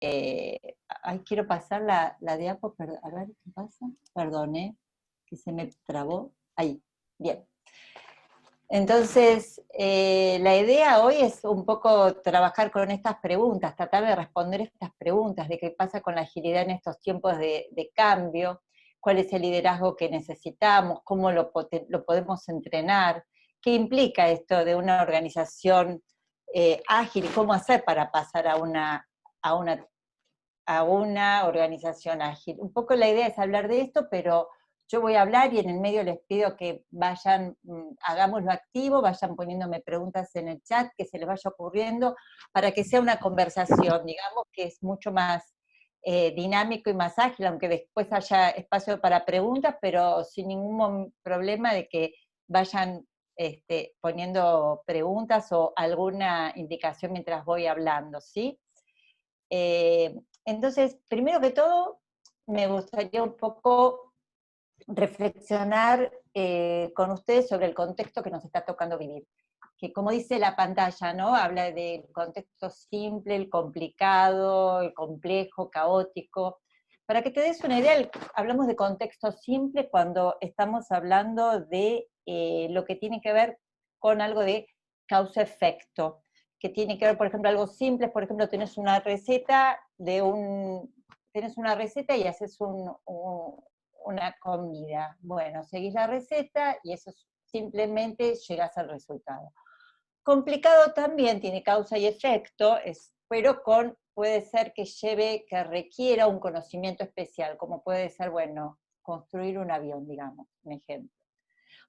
Ay, quiero pasar la diapo, a ver qué pasa. Perdone, que se me trabó. Ahí, bien. Entonces, la idea hoy es un poco trabajar con estas preguntas, tratar de responder estas preguntas de qué pasa con la agilidad en estos tiempos de cambio, cuál es el liderazgo que necesitamos, cómo lo podemos entrenar, qué implica esto de una organización ágil y cómo hacer para pasar a una a una organización ágil. Un poco la idea es hablar de esto, pero yo voy a hablar y en el medio les pido que vayan, hagámoslo activo, vayan poniéndome preguntas en el chat, que se les vaya ocurriendo, para que sea una conversación, digamos, que es mucho más dinámico y más ágil, aunque después haya espacio para preguntas, pero sin ningún problema de que vayan poniendo preguntas o alguna indicación mientras voy hablando, ¿sí? Entonces, primero que todo, me gustaría un poco reflexionar con ustedes sobre el contexto que nos está tocando vivir. Que como dice la pantalla, ¿no? Habla del contexto simple, el complicado, el complejo, caótico. Para que te des una idea, hablamos de contexto simple cuando estamos hablando de lo que tiene que ver con algo de causa-efecto, que tiene que ver, por ejemplo, algo simple, por ejemplo, tenés una receta y haces una comida. Bueno, seguís la receta y eso simplemente llegás al resultado. Complicado también, tiene causa y efecto, pero puede ser que requiera un conocimiento especial, como puede ser, bueno, construir un avión, digamos, un ejemplo.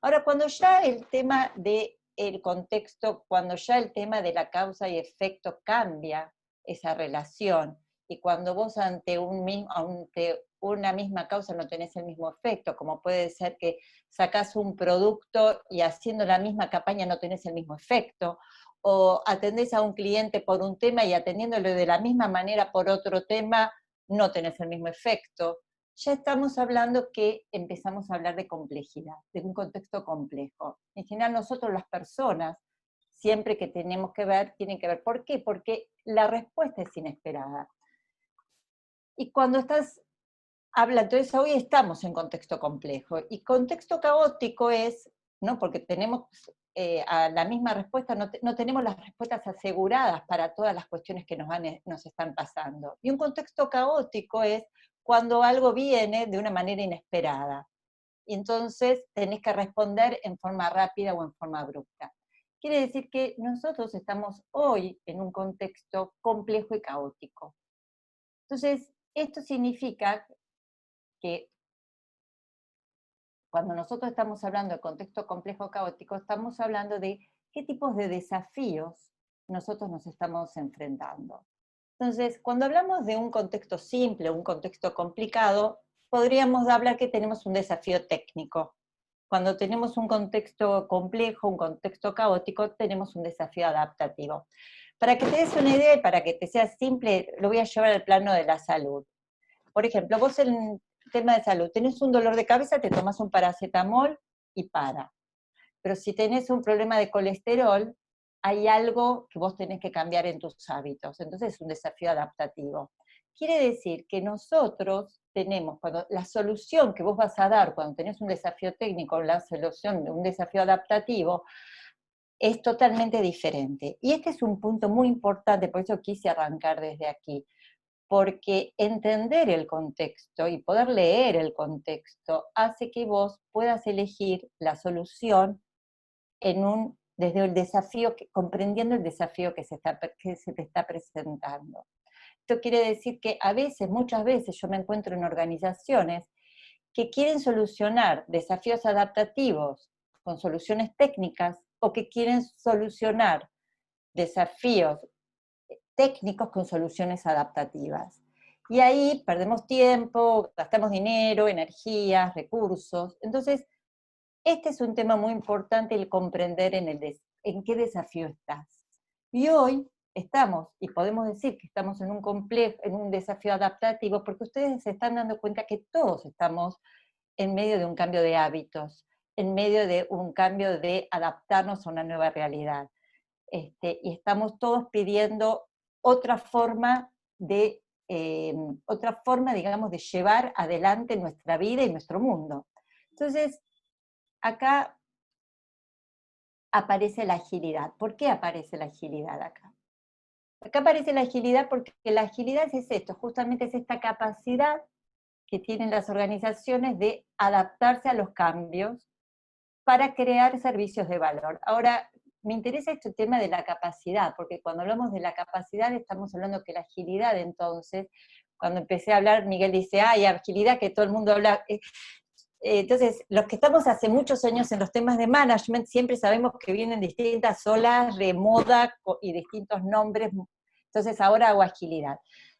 Ahora, cuando ya el tema del contexto, cuando ya el tema de la causa y efecto cambia esa relación, y cuando vos ante una misma causa no tenés el mismo efecto, como puede ser que sacás un producto y haciendo la misma campaña no tenés el mismo efecto, o atendés a un cliente por un tema y atendiéndolo de la misma manera por otro tema no tenés el mismo efecto, ya estamos hablando que empezamos a hablar de complejidad, de un contexto complejo. En general nosotros las personas, siempre que tenemos que ver, tienen que ver. ¿Por qué? Porque la respuesta es inesperada. Y cuando entonces hoy estamos en contexto complejo, y contexto caótico es, ¿no? Porque tenemos a la misma respuesta, no tenemos las respuestas aseguradas para todas las cuestiones que nos están pasando. Y un contexto caótico es cuando algo viene de una manera inesperada, y entonces tenés que responder en forma rápida o en forma abrupta. Quiere decir que nosotros estamos hoy en un contexto complejo y caótico. Entonces, esto significa que cuando nosotros estamos hablando de contexto complejo caótico, estamos hablando de qué tipos de desafíos nosotros nos estamos enfrentando. Entonces, cuando hablamos de un contexto simple, un contexto complicado, podríamos hablar que tenemos un desafío técnico. Cuando tenemos un contexto complejo, un contexto caótico, tenemos un desafío adaptativo. Para que te des una idea y para que te sea simple, lo voy a llevar al plano de la salud. Por ejemplo, vos en tema de salud, tenés un dolor de cabeza, te tomas un paracetamol y para. Pero si tenés un problema de colesterol, hay algo que vos tenés que cambiar en tus hábitos. Entonces es un desafío adaptativo. Quiere decir que nosotros tenemos, cuando la solución que vos vas a dar cuando tenés un desafío técnico, la solución de un desafío adaptativo, es totalmente diferente. Y este es un punto muy importante, por eso quise arrancar desde aquí, porque entender el contexto y poder leer el contexto hace que vos puedas elegir la solución desde el desafío, comprendiendo el desafío que se te está presentando. Esto quiere decir que muchas veces yo me encuentro en organizaciones que quieren solucionar desafíos adaptativos con soluciones técnicas o que quieren solucionar desafíos técnicos con soluciones adaptativas. Y ahí perdemos tiempo, gastamos dinero, energías, recursos. Entonces, este es un tema muy importante, el comprender en qué desafío estás. Y hoy estamos, y podemos decir que estamos en un desafío adaptativo, porque ustedes se están dando cuenta que todos estamos en medio de un cambio de hábitos, en medio de un cambio de adaptarnos a una nueva realidad. Y estamos todos pidiendo otra forma de otra forma, digamos, de llevar adelante nuestra vida y nuestro mundo. Entonces, acá aparece la agilidad. ¿Por qué aparece la agilidad acá? Acá aparece la agilidad porque la agilidad es esto, justamente es esta capacidad que tienen las organizaciones de adaptarse a los cambios para crear servicios de valor. Ahora, me interesa este tema de la capacidad, porque cuando hablamos de la capacidad estamos hablando que la agilidad, entonces, cuando empecé a hablar, Miguel dice, ay, agilidad, que todo el mundo habla. Entonces, los que estamos hace muchos años en los temas de management, siempre sabemos que vienen distintas olas de moda y distintos nombres, entonces ahora hago agilidad.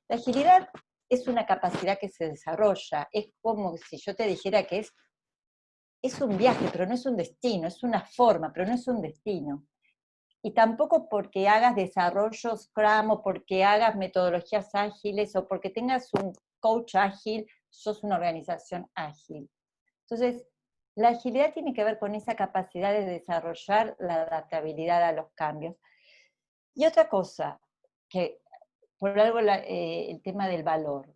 La agilidad es una capacidad que se desarrolla, es como si yo te dijera que es un viaje, pero no es un destino, es una forma, pero no es un destino. Y tampoco porque hagas desarrollo Scrum o porque hagas metodologías ágiles o porque tengas un coach ágil, sos una organización ágil. Entonces, la agilidad tiene que ver con esa capacidad de desarrollar la adaptabilidad a los cambios. Y otra cosa, que por algo el tema del valor,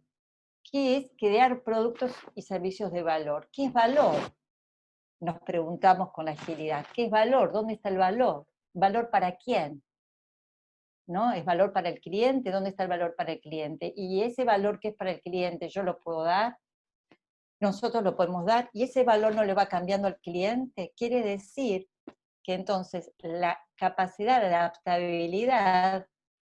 que es crear productos y servicios de valor. ¿Qué es valor? Nos preguntamos con la agilidad. ¿Qué es valor? ¿Dónde está el valor? ¿Valor para quién? ¿No? ¿Es valor para el cliente? ¿Dónde está el valor para el cliente? Y ese valor que es para el cliente, ¿yo lo puedo dar? Nosotros lo podemos dar, y ese valor no le va cambiando al cliente. Quiere decir que entonces la capacidad de adaptabilidad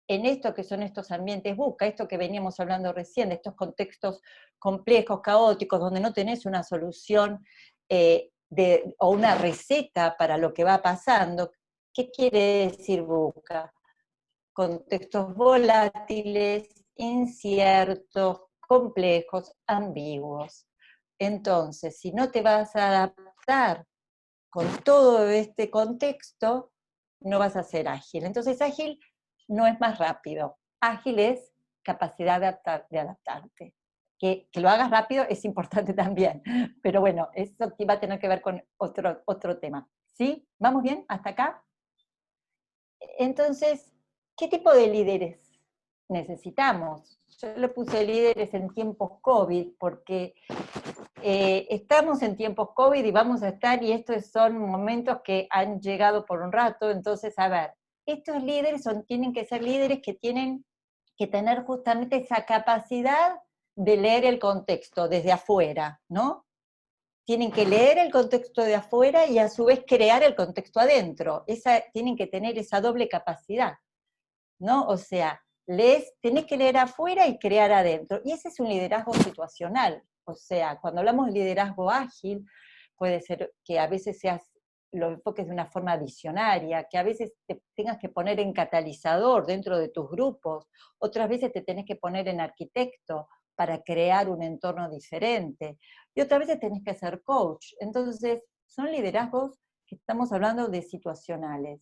en esto que son estos ambientes busca, esto que veníamos hablando recién, de estos contextos complejos, caóticos, donde no tenés una solución o una receta para lo que va pasando. ¿Qué quiere decir busca? Contextos volátiles, inciertos, complejos, ambiguos. Entonces, si no te vas a adaptar con todo este contexto, no vas a ser ágil. Entonces, ágil no es más rápido. Ágil es capacidad de adaptarte. Que lo hagas rápido es importante también. Pero bueno, eso va a tener que ver con otro tema. ¿Sí? ¿Vamos bien? ¿Hasta acá? Entonces, ¿qué tipo de líderes necesitamos? Yo le puse líderes en tiempos COVID porque estamos en tiempos COVID y vamos a estar, y estos son momentos que han llegado por un rato. Entonces, a ver, estos líderes tienen que ser líderes que tienen que tener justamente esa capacidad de leer el contexto desde afuera, ¿no? Tienen que leer el contexto de afuera y a su vez crear el contexto adentro. Tienen que tener esa doble capacidad, ¿no? O sea, tenés que leer afuera y crear adentro. Y ese es un liderazgo situacional. O sea, cuando hablamos de liderazgo ágil, puede ser que a veces lo enfoques de una forma visionaria, que a veces te tengas que poner en catalizador dentro de tus grupos, otras veces te tenés que poner en arquitecto para crear un entorno diferente, y otras veces tenés que ser coach. Entonces, son liderazgos que estamos hablando de situacionales.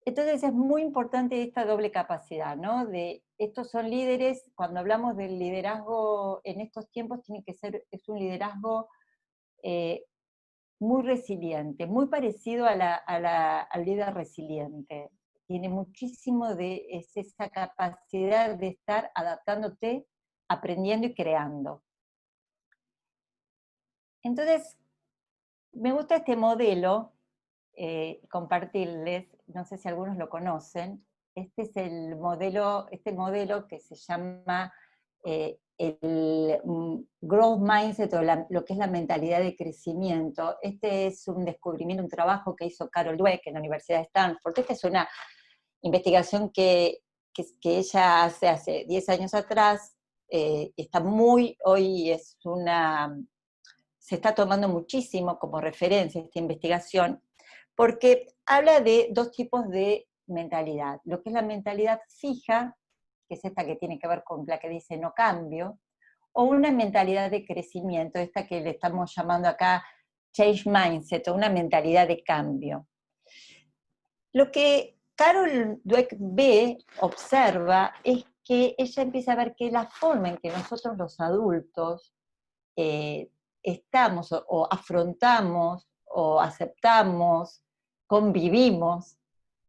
Entonces es muy importante esta doble capacidad, ¿no? Estos son líderes, cuando hablamos del liderazgo en estos tiempos, es un liderazgo eh, muy resiliente, muy parecido al líder resiliente. Tiene muchísimo es esa capacidad de estar adaptándote, aprendiendo y creando. Entonces, me gusta este modelo, compartirles, no sé si algunos lo conocen. Este modelo que se llama el Growth Mindset, o lo que es la mentalidad de crecimiento. Este es un descubrimiento, un trabajo que hizo Carol Dweck en la Universidad de Stanford. Esta es una investigación que ella hace 10 años atrás. Hoy se está tomando muchísimo como referencia esta investigación, porque habla de dos tipos de mentalidad. Lo que es la mentalidad fija, que es esta que tiene que ver con la que dice no cambio, o una mentalidad de crecimiento, esta que le estamos llamando acá change mindset, o una mentalidad de cambio. Lo que Carol Dweck observa, es que ella empieza a ver que la forma en que nosotros los adultos estamos o afrontamos o aceptamos, convivimos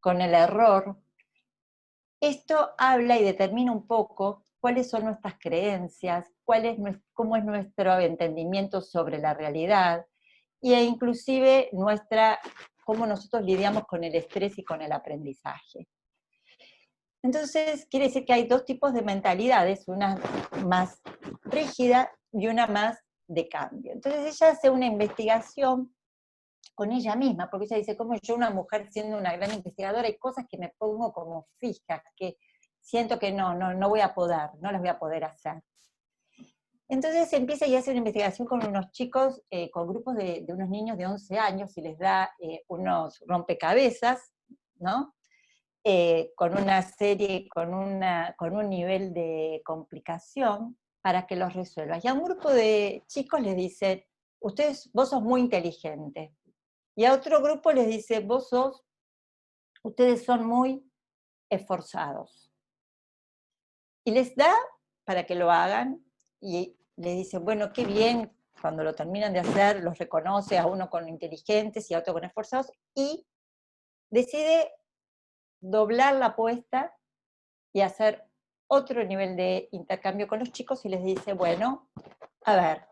con el error, esto habla y determina un poco cuáles son nuestras creencias, cómo es nuestro entendimiento sobre la realidad, e inclusive cómo nosotros lidiamos con el estrés y con el aprendizaje. Entonces, quiere decir que hay dos tipos de mentalidades, una más rígida y una más de cambio. Entonces ella hace una investigación con ella misma, porque ella dice, como yo, una mujer siendo una gran investigadora, hay cosas que me pongo como fijas, que siento que no voy a poder, no las voy a poder hacer. Entonces empieza y hace una investigación con unos chicos, con grupos de unos niños de 11 años, y les da unos rompecabezas, ¿no? Con una serie, con un nivel de complicación para que los resuelva. Y a un grupo de chicos les dice, vos sos muy inteligente. Y a otro grupo les dice, ustedes son muy esforzados. Y les da para que lo hagan, y les dice, bueno, qué bien, cuando lo terminan de hacer, los reconoce a uno con inteligentes y a otro con esforzados, y decide doblar la apuesta y hacer otro nivel de intercambio con los chicos, y les dice, bueno, a ver,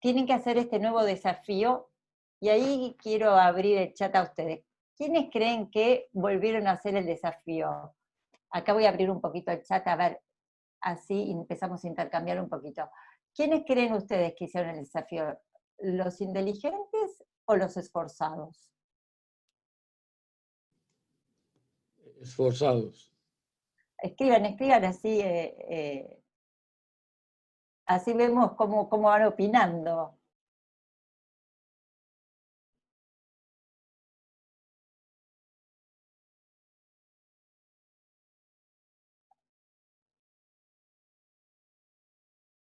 tienen que hacer este nuevo desafío, y ahí quiero abrir el chat a ustedes. ¿Quiénes creen que volvieron a hacer el desafío? Acá voy a abrir un poquito el chat, a ver, así empezamos a intercambiar un poquito. ¿Quiénes creen ustedes que hicieron el desafío? ¿Los inteligentes o los esforzados? Esforzados. Escriban así, así vemos cómo van opinando.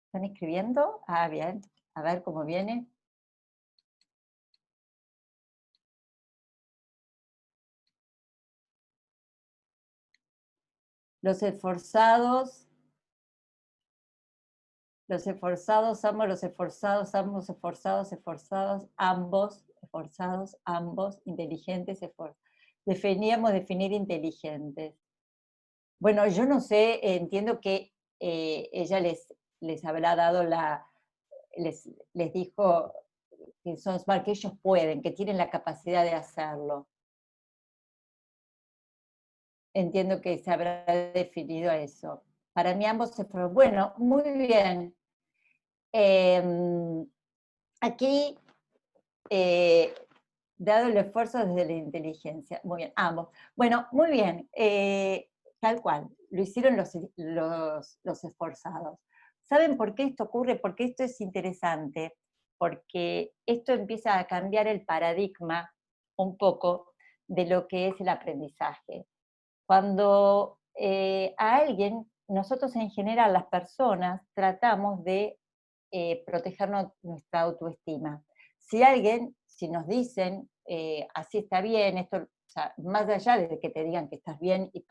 ¿Están escribiendo? Ah, bien. A ver cómo viene. Los esforzados, ambos, esforzados, ambos, inteligentes, definíamos definir inteligentes. Bueno, yo no sé, entiendo que ella les habrá dado les dijo que son smart, que ellos pueden, que tienen la capacidad de hacerlo. Entiendo que se habrá definido eso. Para mí ambos se fueron. Bueno, muy bien. Aquí, dado el esfuerzo desde la inteligencia. Muy bien, ambos. Bueno, muy bien. Tal cual, lo hicieron los esforzados. ¿Saben por qué esto ocurre? Porque esto es interesante, porque esto empieza a cambiar el paradigma un poco de lo que es el aprendizaje. Cuando a alguien, nosotros en general, las personas, tratamos de proteger nuestra autoestima. Si nos dicen, así está bien, esto, o sea, más allá de que te digan que estás bien y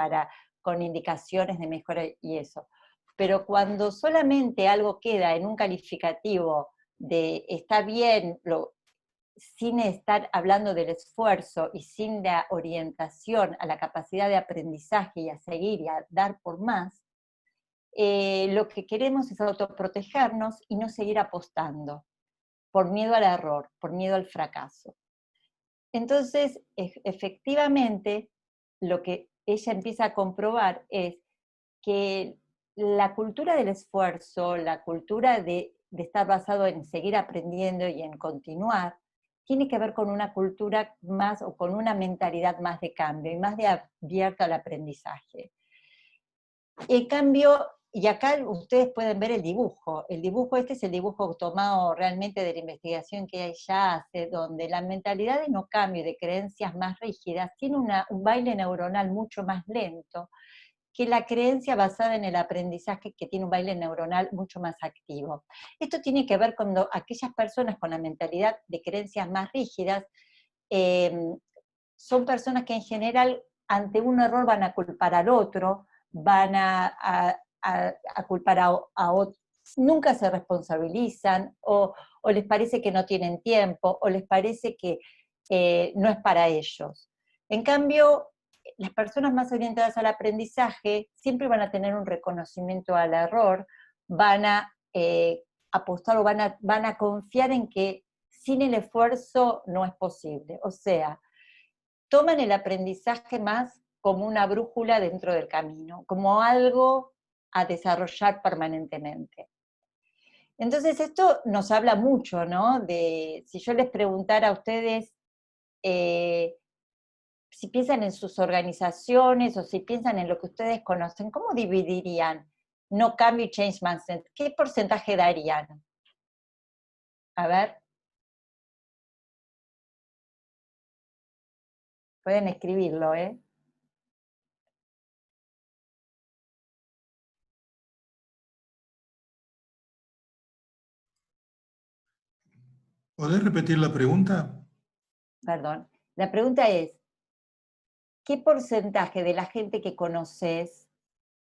con indicaciones de mejora y eso, pero cuando solamente algo queda en un calificativo de está bien, sin estar hablando del esfuerzo y sin la orientación a la capacidad de aprendizaje y a seguir y a dar por más, lo que queremos es autoprotegernos y no seguir apostando, por miedo al error, por miedo al fracaso. Entonces, efectivamente, lo que ella empieza a comprobar es que la cultura del esfuerzo, la cultura de estar basado en seguir aprendiendo y en continuar, tiene que ver con una cultura más o con una mentalidad más de cambio y más de abierta al aprendizaje. En cambio, y acá ustedes pueden ver el dibujo este es el dibujo tomado realmente de la investigación que ella hace, donde la mentalidad de no cambio y de creencias más rígidas tiene un baile neuronal mucho más lento que la creencia basada en el aprendizaje, que tiene un baile neuronal mucho más activo. Esto tiene que ver con aquellas personas con la mentalidad de creencias más rígidas, son personas que en general ante un error van a culpar al otro, van a culpar a otro, nunca se responsabilizan, o les parece que no tienen tiempo, o les parece que no es para ellos. En cambio, las personas más orientadas al aprendizaje siempre van a tener un reconocimiento al error, van a apostar o van a confiar en que sin el esfuerzo no es posible. O sea, toman el aprendizaje más como una brújula dentro del camino, como algo a desarrollar permanentemente. Entonces esto nos habla mucho, ¿no? De, si yo les preguntara a ustedes si piensan en sus organizaciones o si piensan en lo que ustedes conocen, ¿cómo dividirían no cambio y change mindset? ¿Qué porcentaje darían? A ver, pueden escribirlo, ¿eh? ¿Podés repetir la pregunta? Perdón. La pregunta es, ¿qué porcentaje de la gente que conoces,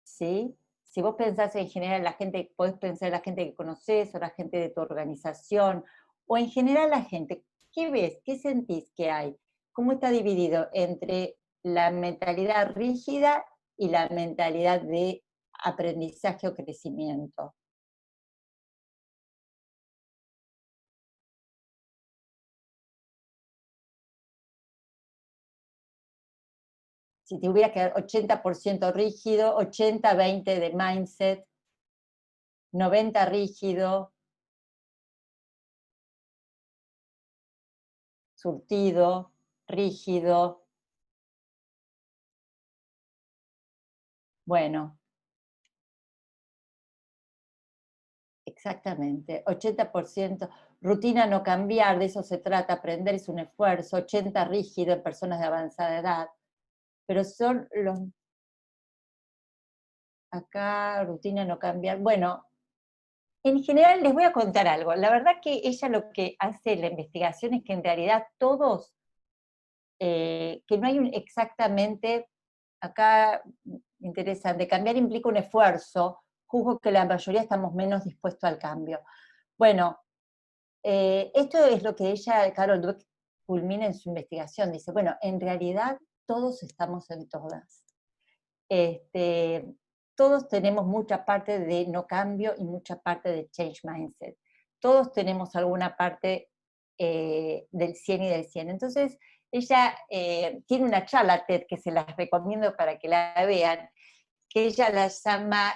¿sí? Si vos pensás en general la gente, podés pensar en la gente que conoces o la gente de tu organización, o en general la gente, ¿qué ves? ¿Qué sentís que hay? ¿Cómo está dividido entre la mentalidad rígida y la mentalidad de aprendizaje o crecimiento? Si te hubiera quedado 80% rígido, 80-20 de mindset, 90 rígido, surtido, rígido. Bueno, exactamente, 80%, rutina no cambiar, de eso se trata, aprender es un esfuerzo, 80 rígido en personas de avanzada edad, pero son los, acá rutina no cambiar, bueno, en general les voy a contar algo, la verdad que ella lo que hace en la investigación es que en realidad todos, que no hay un exactamente, acá interesante, cambiar implica un esfuerzo, juzgo que la mayoría estamos menos dispuestos al cambio. Bueno, esto es lo que ella, Carol Dweck, culmina en su investigación. Dice, bueno, en realidad todos estamos en todas. Todos tenemos mucha parte de no cambio y mucha parte de change mindset. Todos tenemos alguna parte del 100 y del 100. Entonces, ella tiene una charla TED que se las recomiendo para que la vean, que ella la llama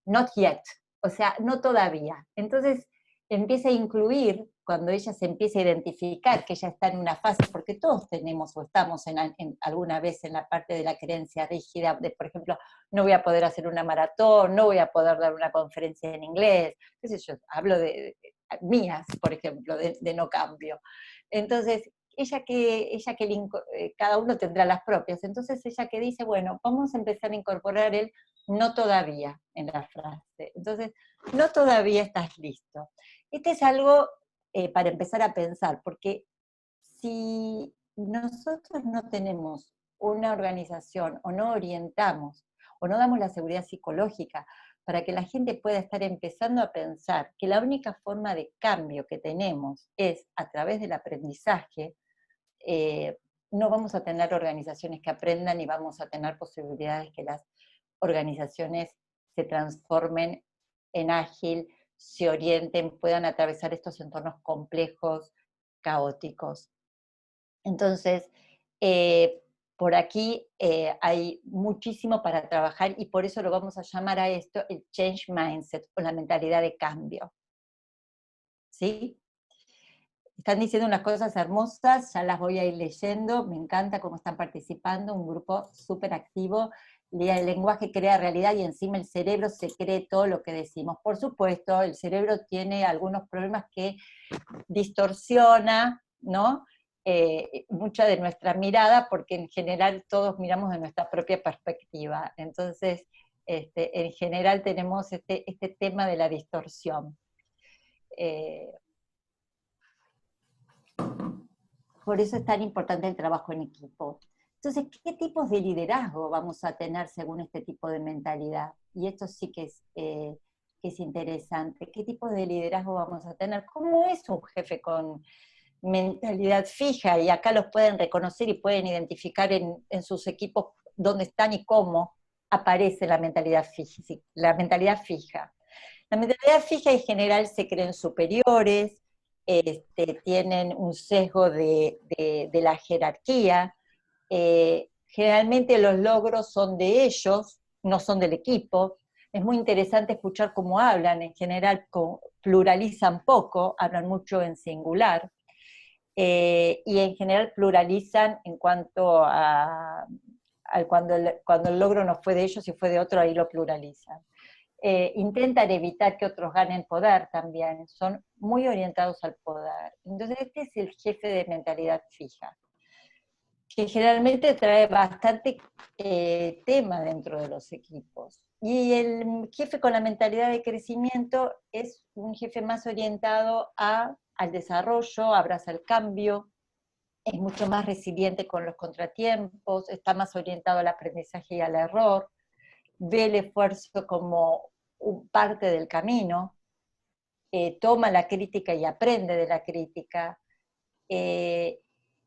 Not Yet, o sea, no todavía. Entonces empieza a incluir, cuando ella se empieza a identificar que ella está en una fase, porque todos tenemos o estamos alguna vez en la parte de la creencia rígida, de por ejemplo, no voy a poder hacer una maratón, no voy a poder dar una conferencia en inglés, qué sé yo, hablo de mías, por ejemplo, de no cambio. Entonces, cada uno tendrá las propias, entonces ella que dice, bueno, vamos a empezar a incorporar el no todavía en la frase. Entonces, no todavía estás listo. Este es algo para empezar a pensar, porque si nosotros no tenemos una organización o no orientamos o no damos la seguridad psicológica para que la gente pueda estar empezando a pensar que la única forma de cambio que tenemos es a través del aprendizaje, no vamos a tener organizaciones que aprendan y vamos a tener posibilidades que las organizaciones se transformen en ágil, se orienten, puedan atravesar estos entornos complejos, caóticos. Entonces, por aquí hay muchísimo para trabajar y por eso lo vamos a llamar a esto el change mindset o la mentalidad de cambio. ¿Sí? Están diciendo unas cosas hermosas, ya las voy a ir leyendo, me encanta cómo están participando, un grupo súper activo. El lenguaje crea realidad y encima el cerebro se cree todo lo que decimos. Por supuesto, el cerebro tiene algunos problemas que distorsiona, ¿no? Mucha de nuestra mirada, porque en general todos miramos de nuestra propia perspectiva. Entonces, en general tenemos este tema de la distorsión. Por eso es tan importante el trabajo en equipo. Entonces, ¿qué tipos de liderazgo vamos a tener según este tipo de mentalidad? Y esto sí que es interesante. ¿Qué tipo de liderazgo vamos a tener? ¿Cómo es un jefe con mentalidad fija, y acá los pueden reconocer y pueden identificar en sus equipos dónde están y cómo aparece la mentalidad fija. La mentalidad fija en general se creen superiores, tienen un sesgo de la jerarquía, generalmente los logros son de ellos, no son del equipo. Es muy interesante escuchar cómo hablan, en general pluralizan poco, hablan mucho en singular, y en general pluralizan en cuanto a cuando el logro no fue de ellos y fue de otro, ahí lo pluralizan. Intentan evitar que otros ganen poder también, son muy orientados al poder. Entonces este es el jefe de mentalidad fija, que generalmente trae bastante tema dentro de los equipos. Y el jefe con la mentalidad de crecimiento es un jefe más orientado al desarrollo, abraza el cambio, es mucho más resiliente con los contratiempos, está más orientado al aprendizaje y al error, ve el esfuerzo como parte del camino, toma la crítica y aprende de la crítica, y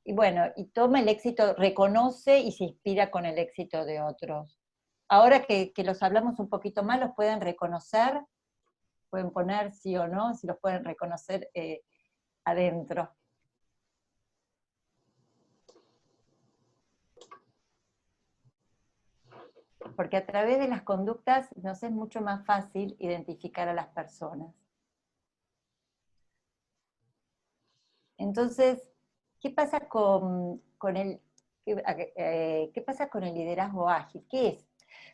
bueno, y toma el éxito, reconoce y se inspira con el éxito de otros. Ahora que los hablamos un poquito más, ¿los pueden reconocer? Pueden poner sí o no, si los pueden reconocer adentro. Porque a través de las conductas nos es mucho más fácil identificar a las personas. Entonces, ¿qué pasa qué pasa con el liderazgo ágil? ¿Qué es?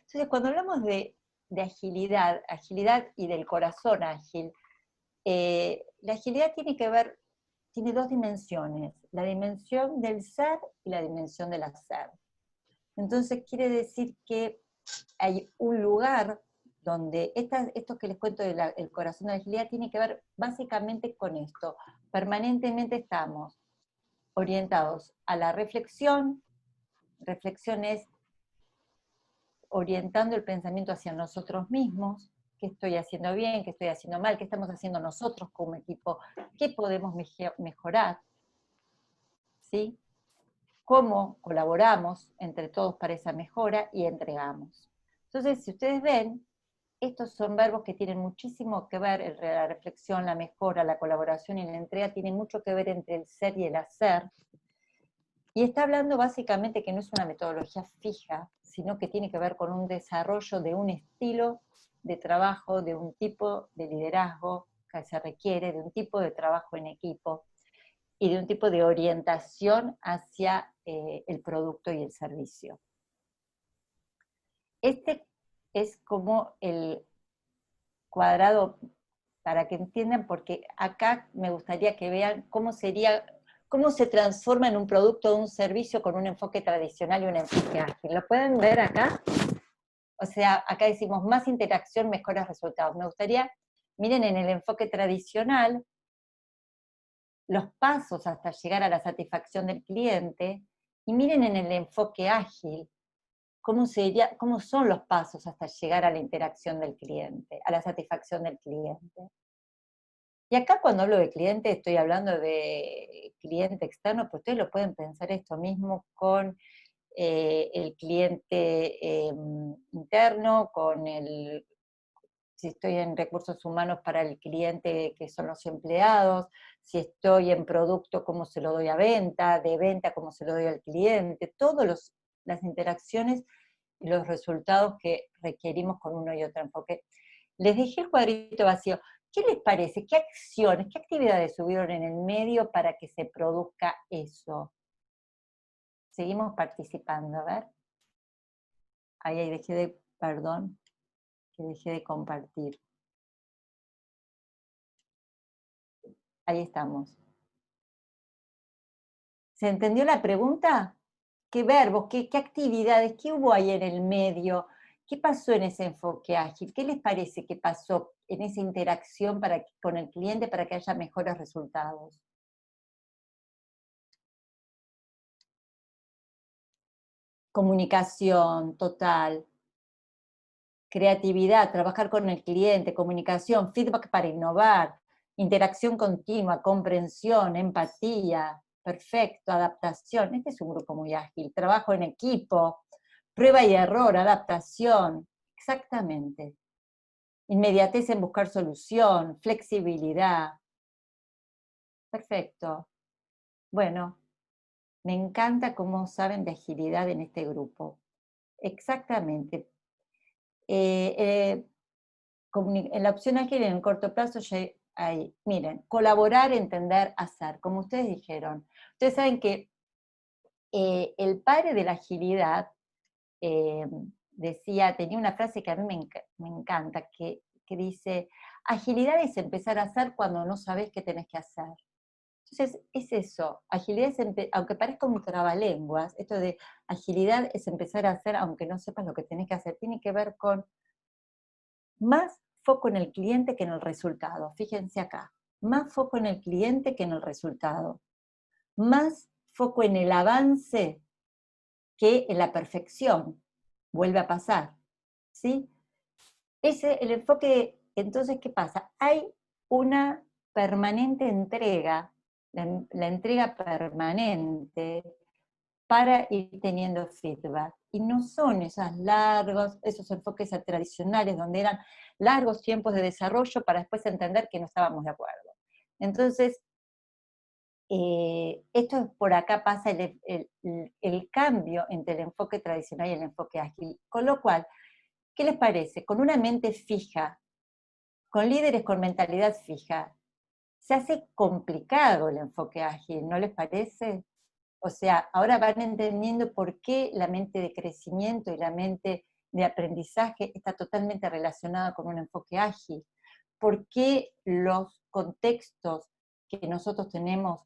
Entonces, cuando hablamos de agilidad y del corazón ágil, la agilidad tiene dos dimensiones, la dimensión del ser y la dimensión del hacer. Entonces, quiere decir que hay un lugar donde esto que les cuento del corazón de la agilidad tiene que ver básicamente con esto. Permanentemente estamos orientados a la reflexión. Reflexión es orientando el pensamiento hacia nosotros mismos, qué estoy haciendo bien, qué estoy haciendo mal, qué estamos haciendo nosotros como equipo, qué podemos mejorar, ¿sí? Cómo colaboramos entre todos para esa mejora y entregamos. Entonces, si ustedes ven, estos son verbos que tienen muchísimo que ver, la reflexión, la mejora, la colaboración y la entrega tienen mucho que ver entre el ser y el hacer. Y está hablando básicamente que no es una metodología fija, sino que tiene que ver con un desarrollo de un estilo de trabajo, de un tipo de liderazgo que se requiere, de un tipo de trabajo en equipo y de un tipo de orientación hacia el producto y el servicio. Este es como el cuadrado, para que entiendan, porque acá me gustaría que vean cómo se transforma en un producto o un servicio con un enfoque tradicional y un enfoque ágil. ¿Lo pueden ver acá? O sea, acá decimos más interacción, mejores resultados. Me gustaría, miren en el enfoque tradicional, los pasos hasta llegar a la satisfacción del cliente, y miren en el enfoque ágil, cómo son los pasos hasta llegar a la interacción del cliente, a la satisfacción del cliente. Y acá cuando hablo de cliente, estoy hablando de cliente externo, pero ustedes lo pueden pensar esto mismo con el cliente interno, si estoy en recursos humanos para el cliente que son los empleados, si estoy en producto, cómo se lo doy a venta, de venta, cómo se lo doy al cliente, todas las interacciones y los resultados que requerimos con uno y otro enfoque. Les dejé el cuadrito vacío. ¿Qué les parece? ¿Qué acciones, qué actividades subieron en el medio para que se produzca eso? Seguimos participando, a ver. Ahí dejé de compartir. Ahí estamos. ¿Se entendió la pregunta? ¿Qué verbos, qué actividades, qué hubo ahí en el medio? ¿Qué pasó en ese enfoque ágil? ¿Qué les parece que pasó en esa interacción con el cliente para que haya mejores resultados? Comunicación total, creatividad, trabajar con el cliente, comunicación, feedback para innovar, interacción continua, comprensión, empatía, perfecto, adaptación. Este es un grupo muy ágil, trabajo en equipo, prueba y error, adaptación, exactamente. Inmediatez en buscar solución, flexibilidad. Perfecto. Bueno, me encanta cómo saben de agilidad en este grupo. Exactamente. En la opción ágil en el corto plazo ya hay, miren, colaborar, entender, hacer, como ustedes dijeron. Ustedes saben que el padre de la agilidad tenía una frase que a mí me encanta, que dice, agilidad es empezar a hacer cuando no sabes qué tenés que hacer. Entonces, es eso, agilidad es, aunque parezca un trabalenguas, esto de agilidad es empezar a hacer aunque no sepas lo que tenés que hacer, tiene que ver con más foco en el cliente que en el resultado. Fíjense acá, más foco en el cliente que en el resultado. Más foco en el avance que en la perfección. Vuelve a pasar, ¿sí? El enfoque, entonces, ¿qué pasa? Hay una permanente entrega, la entrega permanente para ir teniendo feedback. Y no son esos enfoques tradicionales donde eran largos tiempos de desarrollo para después entender que no estábamos de acuerdo. Entonces, esto por acá pasa el cambio entre el enfoque tradicional y el enfoque ágil. Con lo cual, ¿qué les parece? Con una mente fija, con líderes con mentalidad fija, se hace complicado el enfoque ágil, ¿no les parece? O sea, ahora van entendiendo por qué la mente de crecimiento y la mente de aprendizaje está totalmente relacionada con un enfoque ágil. ¿Por qué los contextos que nosotros tenemos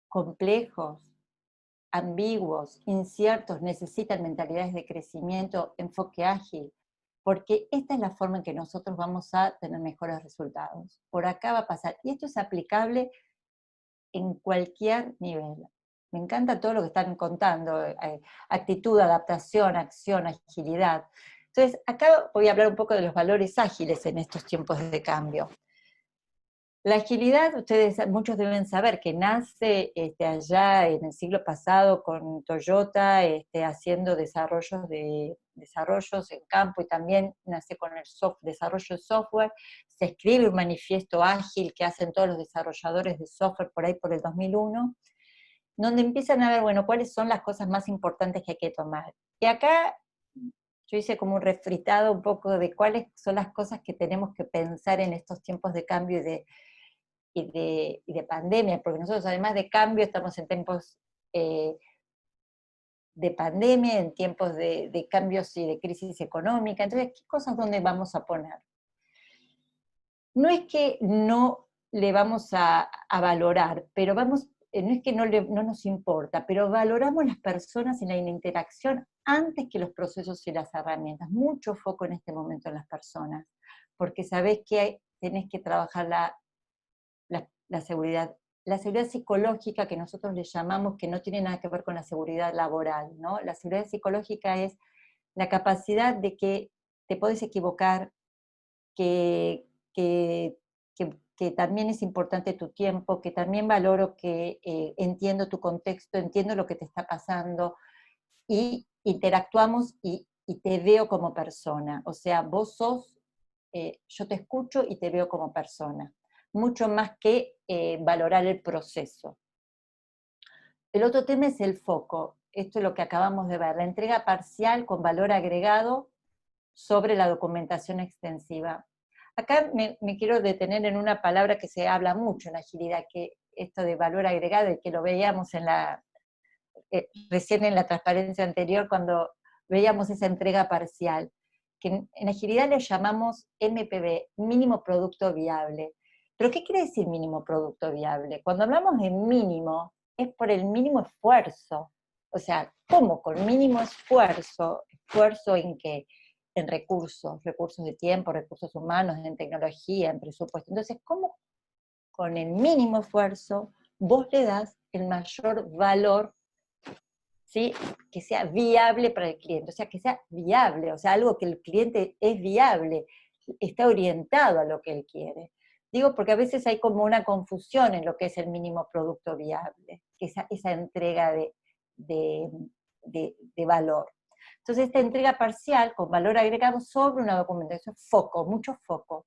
complejos, ambiguos, inciertos, necesitan mentalidades de crecimiento, enfoque ágil? Porque esta es la forma en que nosotros vamos a tener mejores resultados. Por acá va a pasar. Y esto es aplicable en cualquier nivel. Me encanta todo lo que están contando, actitud, adaptación, acción, agilidad. Entonces, acá voy a hablar un poco de los valores ágiles en estos tiempos de cambio. La agilidad, muchos deben saber que nace allá en el siglo pasado con Toyota haciendo desarrollos en campo, y también nace con el desarrollo de software. Se escribe un manifiesto ágil que hacen todos los desarrolladores de software por ahí por el 2001, donde empiezan a ver, bueno, cuáles son las cosas más importantes que hay que tomar. Y acá yo hice como un refritado un poco de cuáles son las cosas que tenemos que pensar en estos tiempos de cambio y de pandemia, porque nosotros además de cambio estamos en tiempos de pandemia, en tiempos de cambios y de crisis económica. Entonces, ¿qué cosas dónde vamos a poner? No es que no le vamos a valorar, pero no es que no nos importa, pero valoramos las personas y la interacción antes que los procesos y las herramientas. Mucho foco en este momento en las personas, porque sabés que tenés que trabajar la seguridad. La seguridad psicológica, que nosotros le llamamos, que no tiene nada que ver con la seguridad laboral, ¿no? La seguridad psicológica es la capacidad de que te podés equivocar, que también es importante tu tiempo, que también valoro que entiendo tu contexto, entiendo lo que te está pasando, y interactuamos y te veo como persona. O sea, vos sos, yo te escucho y te veo como persona. Mucho más que valorar el proceso. El otro tema es el foco. Esto es lo que acabamos de ver, la entrega parcial con valor agregado sobre la documentación extensiva. Acá me quiero detener en una palabra que se habla mucho en agilidad, que esto de valor agregado, y que lo veíamos recién en la transparencia anterior cuando veíamos esa entrega parcial, que en agilidad le llamamos MPV, mínimo producto viable. ¿Pero qué quiere decir mínimo producto viable? Cuando hablamos de mínimo, es por el mínimo esfuerzo. O sea, ¿cómo? Con mínimo esfuerzo. ¿Esfuerzo en qué? En recursos de tiempo, recursos humanos, en tecnología, en presupuesto. Entonces, ¿cómo con el mínimo esfuerzo vos le das el mayor valor, ¿sí? Que sea viable para el cliente? O sea, que sea viable, o sea, algo que el cliente es viable, está orientado a lo que él quiere. Digo porque a veces hay como una confusión en lo que es el mínimo producto viable, esa entrega de valor. Entonces, esta entrega parcial con valor agregado sobre una documentación, foco, mucho foco.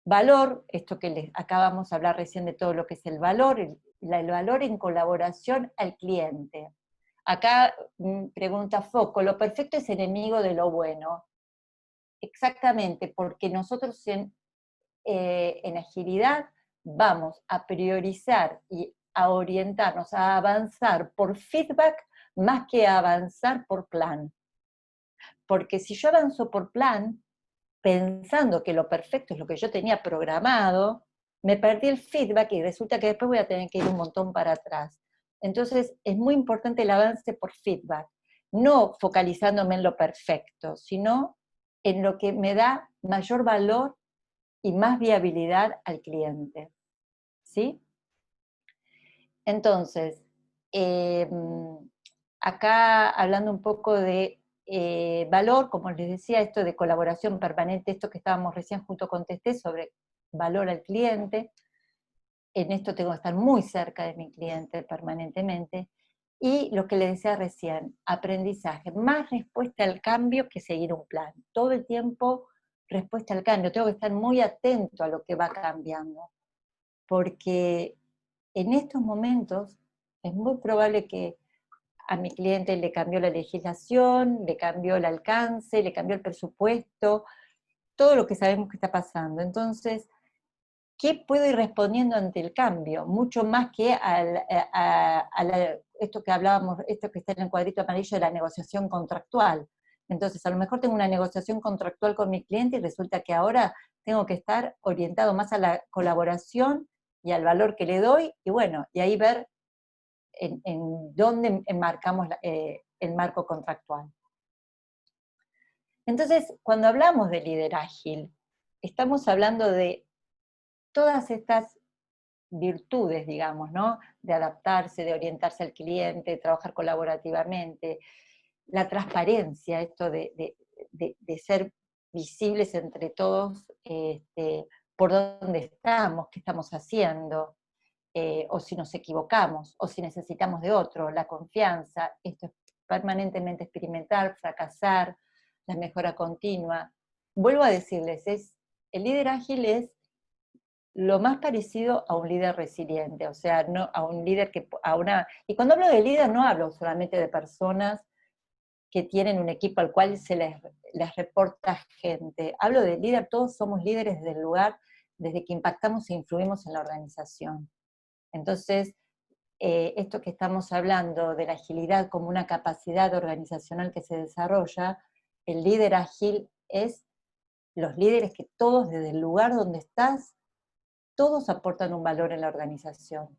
Valor, esto que les acabamos de hablar recién de todo lo que es el valor en colaboración al cliente. Acá pregunta Foco, ¿lo perfecto es enemigo de lo bueno? Exactamente, porque nosotros en agilidad vamos a priorizar y a orientarnos, a avanzar por feedback más que a avanzar por plan. Porque si yo avanzo por plan, pensando que lo perfecto es lo que yo tenía programado, me perdí el feedback y resulta que después voy a tener que ir un montón para atrás. Entonces, es muy importante el avance por feedback, no focalizándome en lo perfecto, sino en lo que me da mayor valor y más viabilidad al cliente. ¿Sí? Entonces, acá hablando un poco de valor, como les decía, esto de colaboración permanente, esto que estábamos recién junto contesté sobre valor al cliente, en esto tengo que estar muy cerca de mi cliente permanentemente, y lo que les decía recién, aprendizaje, más respuesta al cambio que seguir un plan, todo el tiempo respuesta al cambio, tengo que estar muy atento a lo que va cambiando, porque en estos momentos es muy probable que a mi cliente le cambió la legislación, le cambió el alcance, le cambió el presupuesto, todo lo que sabemos que está pasando. Entonces, ¿qué puedo ir respondiendo ante el cambio? Mucho más que esto que hablábamos, esto que está en el cuadrito amarillo de la negociación contractual. Entonces, a lo mejor tengo una negociación contractual con mi cliente y resulta que ahora tengo que estar orientado más a la colaboración y al valor que le doy, y bueno, y ahí ver en dónde enmarcamos el marco contractual. Entonces, cuando hablamos de líder ágil, estamos hablando de todas estas virtudes, digamos, ¿no? De adaptarse, de orientarse al cliente, de trabajar colaborativamente, la transparencia, esto de ser visibles entre todos, por dónde estamos, qué estamos haciendo, o si nos equivocamos, o si necesitamos de otro, la confianza, esto es permanentemente experimentar, fracasar, la mejora continua. Vuelvo a decirles, el líder ágil es lo más parecido a un líder resiliente, o sea, no a un líder y cuando hablo de líder no hablo solamente de personas que tienen un equipo al cual se les reporta gente, hablo de líder, todos somos líderes del lugar desde que impactamos e influimos en la organización. Entonces, esto que estamos hablando de la agilidad como una capacidad organizacional que se desarrolla, el líder ágil es los líderes que todos desde el lugar donde estás, todos aportan un valor en la organización,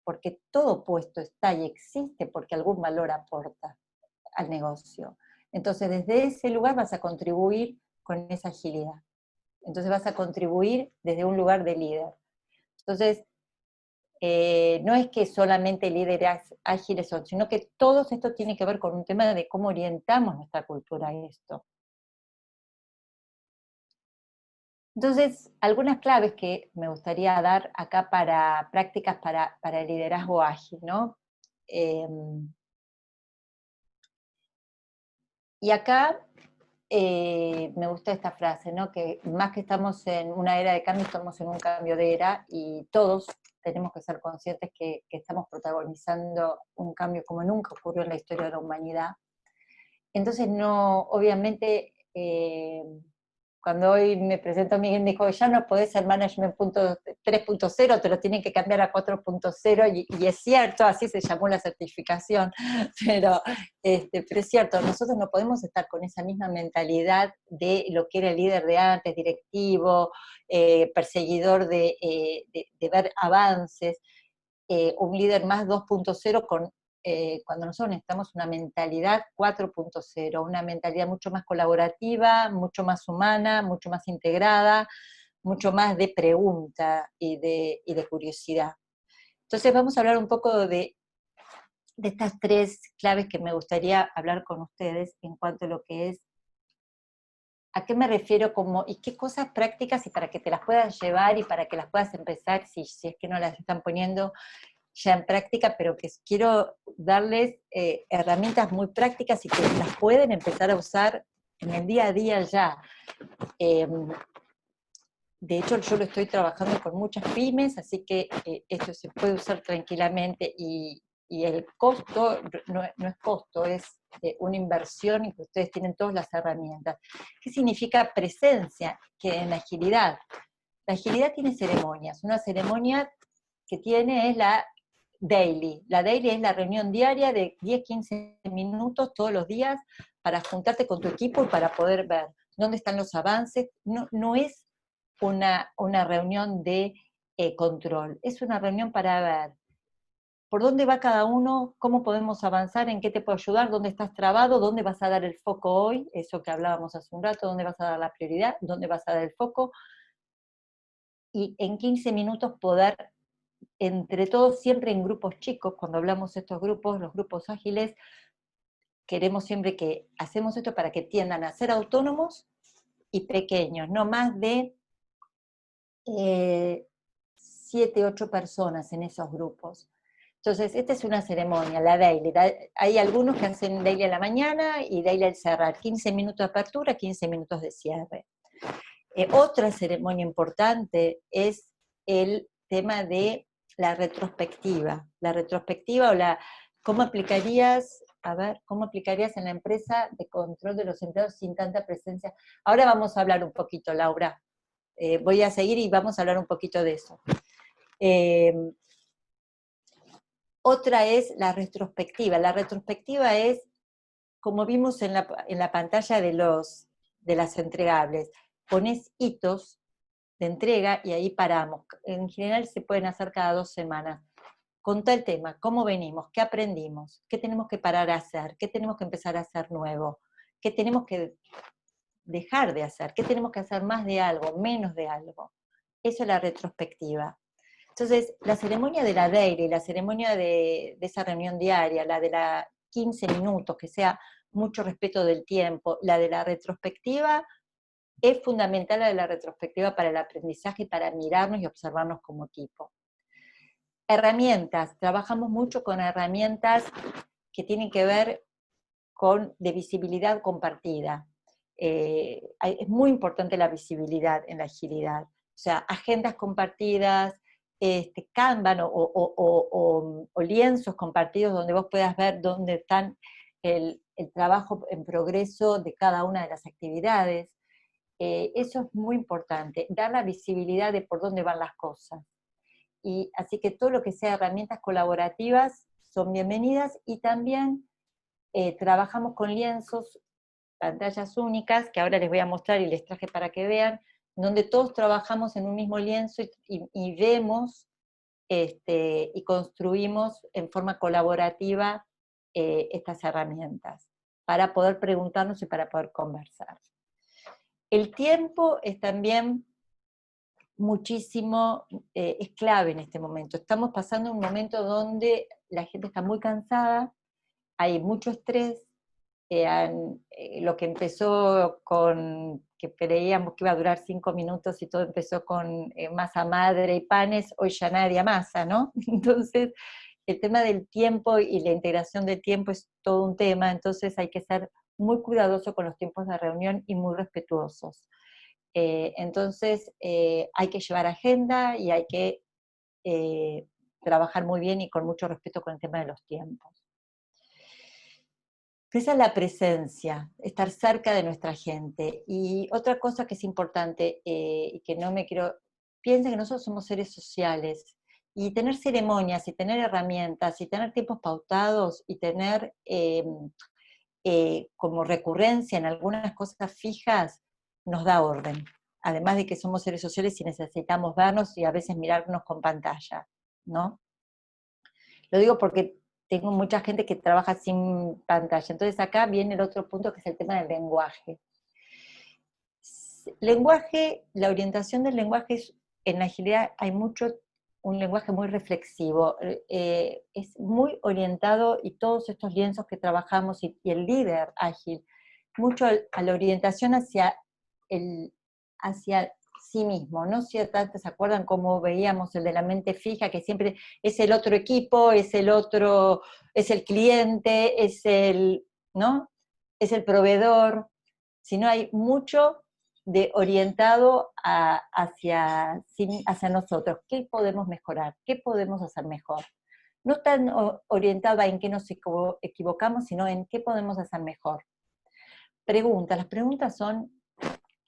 porque todo puesto está y existe porque algún valor aporta al negocio. Entonces, desde ese lugar vas a contribuir con esa agilidad. Entonces vas a contribuir desde un lugar de líder. Entonces, no es que solamente líderes ágiles son, sino que todo esto tiene que ver con un tema de cómo orientamos nuestra cultura a esto. Entonces, algunas claves que me gustaría dar acá para prácticas para el liderazgo ágil, ¿no? Y acá me gusta esta frase, ¿no? Que más que estamos en una era de cambio, estamos en un cambio de era y todos tenemos que ser conscientes que estamos protagonizando un cambio como nunca ocurrió en la historia de la humanidad. Entonces, no, obviamente, cuando hoy me presentó Miguel, me dijo, ya no podés ser management 3.0, te lo tienen que cambiar a 4.0, y es cierto, así se llamó la certificación, pero es cierto, nosotros no podemos estar con esa misma mentalidad de lo que era el líder de antes, directivo, perseguidor de ver avances, un líder más 2.0 cuando nosotros necesitamos una mentalidad 4.0, una mentalidad mucho más colaborativa, mucho más humana, mucho más integrada, mucho más de pregunta y de curiosidad. Entonces vamos a hablar un poco de estas tres claves que me gustaría hablar con ustedes en cuanto a lo que es ¿A qué me refiero? ¿Y qué cosas prácticas y para que te las puedas llevar y para que las puedas empezar, si es que no las están poniendo ya en práctica, pero que quiero darles herramientas muy prácticas y que las pueden empezar a usar en el día a día ya. De hecho, yo lo estoy trabajando con muchas pymes, así que esto se puede usar tranquilamente y el costo no es costo, es una inversión y que ustedes tienen todas las herramientas. ¿Qué significa presencia? Que en la agilidad tiene ceremonias. Una ceremonia que tiene es la daily. La daily es la reunión diaria de 10-15 minutos todos los días para juntarte con tu equipo y para poder ver dónde están los avances. No es una reunión de control, es una reunión para ver por dónde va cada uno, cómo podemos avanzar, en qué te puedo ayudar, dónde estás trabado, dónde vas a dar el foco hoy, eso que hablábamos hace un rato, dónde vas a dar la prioridad, dónde vas a dar el foco, y en 15 minutos poder, entre todos, siempre en grupos chicos, cuando hablamos de estos grupos, los grupos ágiles, queremos siempre que hacemos esto para que tiendan a ser autónomos y pequeños, no más de 7, 8 personas en esos grupos. Entonces, esta es una ceremonia, la daily. Hay algunos que hacen daily a la mañana y daily al cerrar, 15 minutos de apertura, 15 minutos de cierre. Otra ceremonia importante es el tema de la retrospectiva. La retrospectiva ¿cómo aplicarías en la empresa de control de los empleados sin tanta presencia? Ahora vamos a hablar un poquito, Laura. Voy a seguir y vamos a hablar un poquito de eso. Otra es la retrospectiva. La retrospectiva es, como vimos en la pantalla de las entregables, pones hitos de entrega y ahí paramos. En general se pueden hacer cada 2 semanas. Contá el tema, cómo venimos, qué aprendimos, qué tenemos que parar a hacer, qué tenemos que empezar a hacer nuevo, qué tenemos que dejar de hacer, qué tenemos que hacer más de algo, menos de algo. Eso es la retrospectiva. Entonces, la ceremonia de la daily, la ceremonia de esa reunión diaria, la de la 15 minutos, que sea mucho respeto del tiempo, la de la retrospectiva, es fundamental la de la retrospectiva para el aprendizaje, para mirarnos y observarnos como equipo. Herramientas, trabajamos mucho con herramientas que tienen que ver de visibilidad compartida. Es muy importante la visibilidad en la agilidad, o sea, agendas compartidas, Kanban o lienzos compartidos donde vos puedas ver dónde están el trabajo en progreso de cada una de las actividades. Eso es muy importante, dar la visibilidad de por dónde van las cosas. Y así que todo lo que sea herramientas colaborativas son bienvenidas, y también trabajamos con lienzos, pantallas únicas, que ahora les voy a mostrar y les traje para que vean, donde todos trabajamos en un mismo lienzo y vemos y construimos en forma colaborativa estas herramientas, para poder preguntarnos y para poder conversar. El tiempo es también muchísimo, es clave en este momento. Estamos pasando un momento donde la gente está muy cansada, hay mucho estrés, lo que empezó con, que creíamos que iba a durar 5 minutos y todo empezó con masa madre y panes, hoy ya nadie amasa, ¿no? Entonces, el tema del tiempo y la integración del tiempo es todo un tema, entonces hay que ser muy cuidadoso con los tiempos de reunión y muy respetuosos. Entonces, hay que llevar agenda y hay que trabajar muy bien y con mucho respeto con el tema de los tiempos. Esa es la presencia, estar cerca de nuestra gente. Y otra cosa que es importante, y que no me quiero, piensen que nosotros somos seres sociales, y tener ceremonias, y tener herramientas, y tener tiempos pautados, y tener como recurrencia en algunas cosas fijas, nos da orden. Además de que somos seres sociales y necesitamos vernos y a veces mirarnos con pantalla, ¿no? Lo digo porque tengo mucha gente que trabaja sin pantalla. Entonces acá viene el otro punto, que es el tema del lenguaje. Lenguaje, la orientación del lenguaje en la agilidad hay un lenguaje muy reflexivo, es muy orientado, y todos estos lienzos que trabajamos y el líder ágil, mucho a la orientación hacia hacia sí mismo, no si tanto se acuerdan cómo veíamos el de la mente fija, que siempre es el otro equipo, es el otro, es el cliente, es el, ¿no? Es el proveedor, sino hay mucho de orientado hacia nosotros. ¿Qué podemos mejorar? ¿Qué podemos hacer mejor? No tan orientado en qué nos equivocamos, sino en qué podemos hacer mejor. Las preguntas son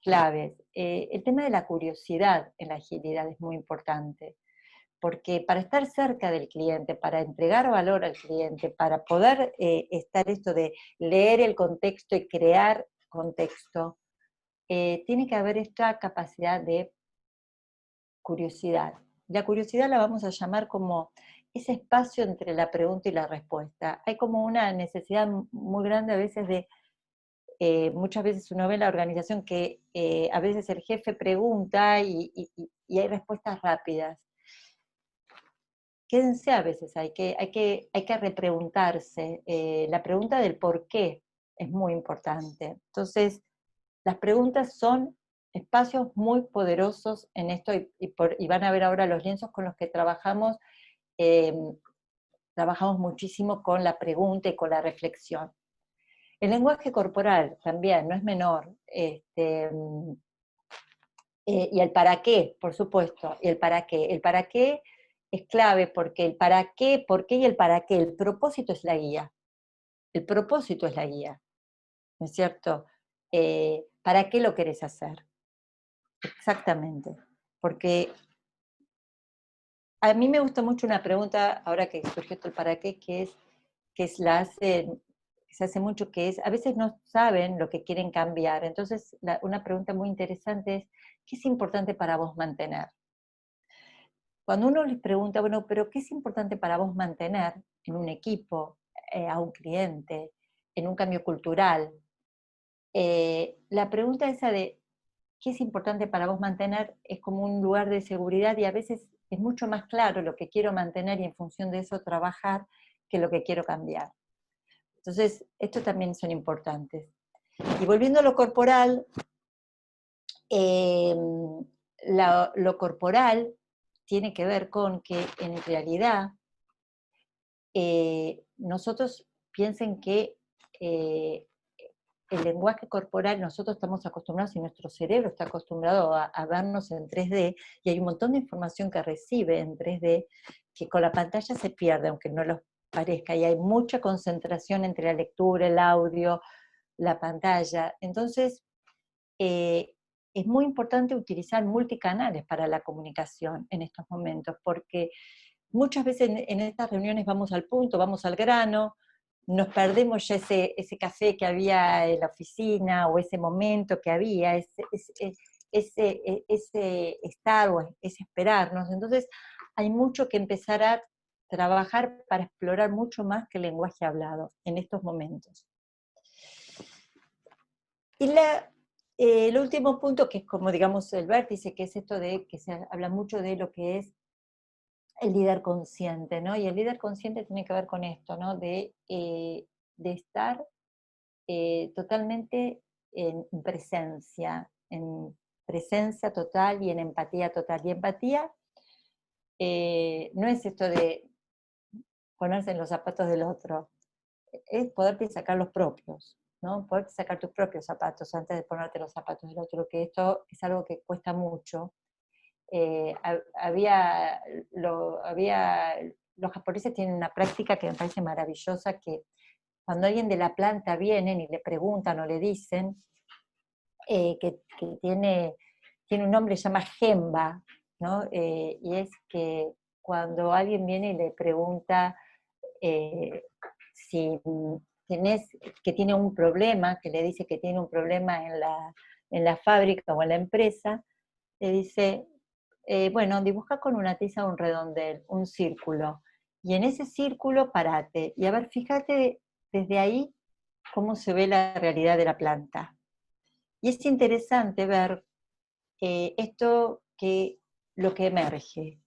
claves. El tema de la curiosidad en la agilidad es muy importante, porque para estar cerca del cliente, para entregar valor al cliente, para poder estar esto de leer el contexto y crear contexto, tiene que haber esta capacidad de curiosidad. La curiosidad la vamos a llamar como ese espacio entre la pregunta y la respuesta. Hay como una necesidad muy grande a veces de, muchas veces uno ve en la organización que a veces el jefe pregunta y hay respuestas rápidas. Quédense a veces, hay que repreguntarse. La pregunta del por qué es muy importante. Entonces, las preguntas son espacios muy poderosos en esto, y van a ver ahora los lienzos con los que trabajamos muchísimo con la pregunta y con la reflexión. El lenguaje corporal también no es menor, y el para qué, por supuesto, y el para qué es clave, porque el para qué, por qué y el para qué, el propósito es la guía, el propósito es la guía, ¿no es cierto? ¿Para qué lo querés hacer? Exactamente, porque a mí me gusta mucho una pregunta, ahora que surgió esto el para qué, que se hace mucho, que es, a veces no saben lo que quieren cambiar, entonces una pregunta muy interesante es, ¿qué es importante para vos mantener? Cuando uno les pregunta, bueno, pero ¿qué es importante para vos mantener en un equipo, a un cliente, en un cambio cultural? La pregunta esa de ¿qué es importante para vos mantener? Es como un lugar de seguridad y a veces es mucho más claro lo que quiero mantener y en función de eso trabajar que lo que quiero cambiar. Entonces, esto también son importantes. Y volviendo a lo corporal, eh, lo corporal tiene que ver con que en realidad nosotros piensen que el lenguaje corporal, nosotros estamos acostumbrados y nuestro cerebro está acostumbrado a vernos en 3D, y hay un montón de información que recibe en 3D que con la pantalla se pierde, aunque no lo parezca, y hay mucha concentración entre la lectura, el audio, la pantalla. Entonces, es muy importante utilizar multicanales para la comunicación en estos momentos, porque muchas veces en estas reuniones vamos al punto, vamos al grano, nos perdemos ya ese café que había en la oficina, o ese momento que había, ese estar o ese esperarnos. Entonces, hay mucho que empezar a trabajar para explorar mucho más que el lenguaje hablado en estos momentos. Y el último punto, que es como, digamos, el vértice, que es esto de que se habla mucho de lo que es el líder consciente, ¿no? Y el líder consciente tiene que ver con esto, ¿no? De estar totalmente en presencia total y en empatía total. Y empatía no es esto de ponerse en los zapatos del otro, es poderte sacar los propios, ¿no? Poderte sacar tus propios zapatos antes de ponerte los zapatos del otro, que esto es algo que cuesta mucho. Los japoneses tienen una práctica que me parece maravillosa, que cuando alguien de la planta vienen y le preguntan o le dicen que tiene un nombre, se llama Gemba, ¿no? Y es que cuando alguien viene y le pregunta si que tiene un problema, que le dice que tiene un problema en la fábrica o en la empresa, le dice, bueno, dibuja con una tiza un redondel, un círculo, y en ese círculo parate, y a ver, fíjate desde ahí cómo se ve la realidad de la planta. Y es interesante ver lo que emerge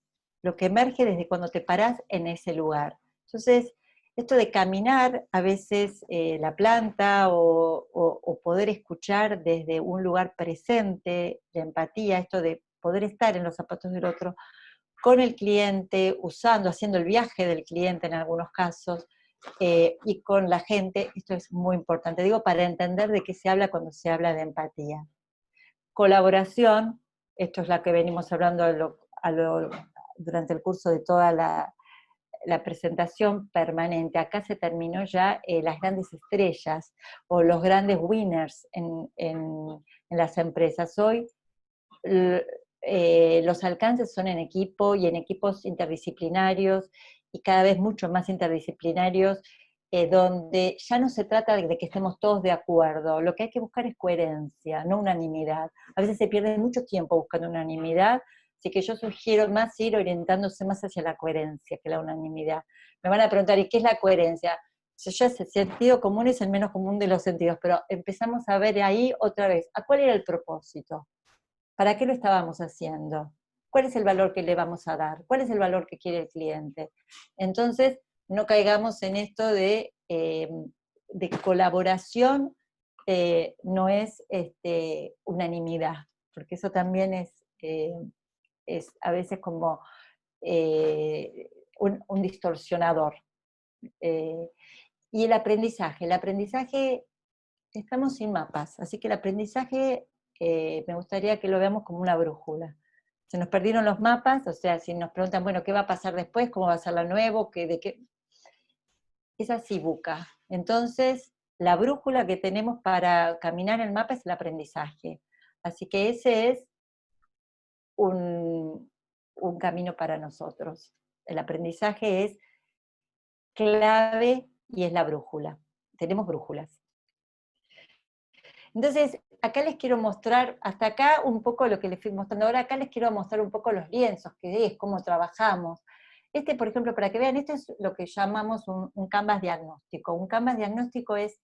desde cuando te parás en ese lugar. Entonces, esto de caminar a veces la planta o poder escuchar desde un lugar presente, de empatía, esto de poder estar en los zapatos del otro, con el cliente, haciendo el viaje del cliente en algunos casos, y con la gente, esto es muy importante. Digo, para entender de qué se habla cuando se habla de empatía. Colaboración, esto es la que venimos hablando durante el curso de toda la presentación permanente. Acá se terminó ya las grandes estrellas o los grandes winners en las empresas. Hoy los alcances son en equipo y en equipos interdisciplinarios y cada vez mucho más interdisciplinarios, donde ya no se trata de que estemos todos de acuerdo, lo que hay que buscar es coherencia, no unanimidad. A veces se pierde mucho tiempo buscando unanimidad, así que yo sugiero más ir orientándose más hacia la coherencia que la unanimidad. Me van a preguntar, ¿y qué es la coherencia? Ya ese sentido común es el menos común de los sentidos, pero empezamos a ver ahí otra vez, ¿a cuál era el propósito? ¿Para qué lo estábamos haciendo? ¿Cuál es el valor que le vamos a dar? ¿Cuál es el valor que quiere el cliente? Entonces, no caigamos en esto de colaboración, no es unanimidad, porque eso también es a veces como un distorsionador. Y el aprendizaje, estamos sin mapas, así que el aprendizaje me gustaría que lo veamos como una brújula. Se nos perdieron los mapas, o sea, si nos preguntan, bueno, ¿qué va a pasar después? ¿Cómo va a ser lo nuevo? ¿De qué? Es así, Buca. Entonces, la brújula que tenemos para caminar el mapa es el aprendizaje. Así que ese es un camino para nosotros. El aprendizaje es clave y es la brújula. Tenemos brújulas. Entonces, acá les quiero mostrar, hasta acá un poco lo que les fui mostrando ahora, acá les quiero mostrar un poco los lienzos, qué es, cómo trabajamos. Por ejemplo, para que vean, esto es lo que llamamos un canvas diagnóstico. Un canvas diagnóstico es,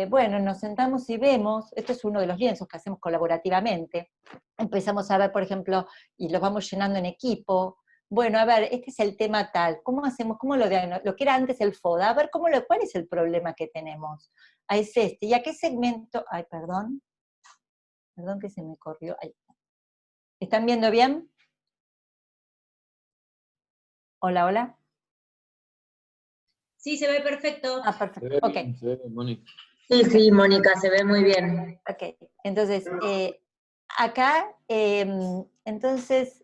bueno, nos sentamos y vemos, esto es uno de los lienzos que hacemos colaborativamente. Empezamos a ver, por ejemplo, y los vamos llenando en equipo. Bueno, a ver, este es el tema tal, ¿cómo hacemos? ¿Cómo lo que era antes el FODA? A ver, ¿cuál es el problema que tenemos? Es ¿y a qué segmento? Ay, perdón que se me corrió. Ahí está. ¿Están viendo bien? Hola, hola. Sí, se ve perfecto. Ah, perfecto, ok. Sí, Mónica, se ve muy bien. Ok, entonces, acá, entonces,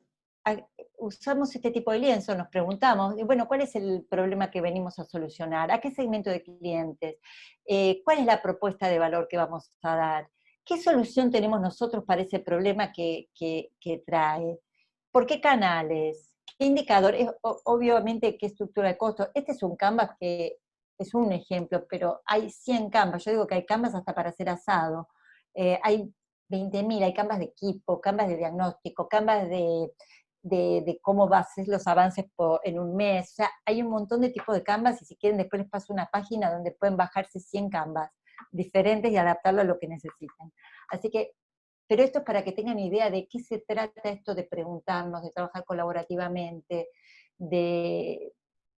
usamos este tipo de lienzo, nos preguntamos, bueno, ¿cuál es el problema que venimos a solucionar? ¿A qué segmento de clientes? ¿Cuál es la propuesta de valor que vamos a dar? ¿Qué solución tenemos nosotros para ese problema que trae? ¿Por qué canales? ¿Qué indicadores? Obviamente, ¿qué estructura de costo? Este es un Canvas que es un ejemplo, pero hay 100 Canvas. Yo digo que hay Canvas hasta para hacer asado. Hay 20.000, hay Canvas de equipo, Canvas de diagnóstico, Canvas de cómo vas a hacer los avances en un mes. O sea, hay un montón de tipos de Canvas, y si quieren después les paso una página donde pueden bajarse 100 Canvas diferentes y adaptarlo a lo que necesiten. Así que, pero esto es para que tengan idea de qué se trata esto de preguntarnos, de trabajar colaborativamente, de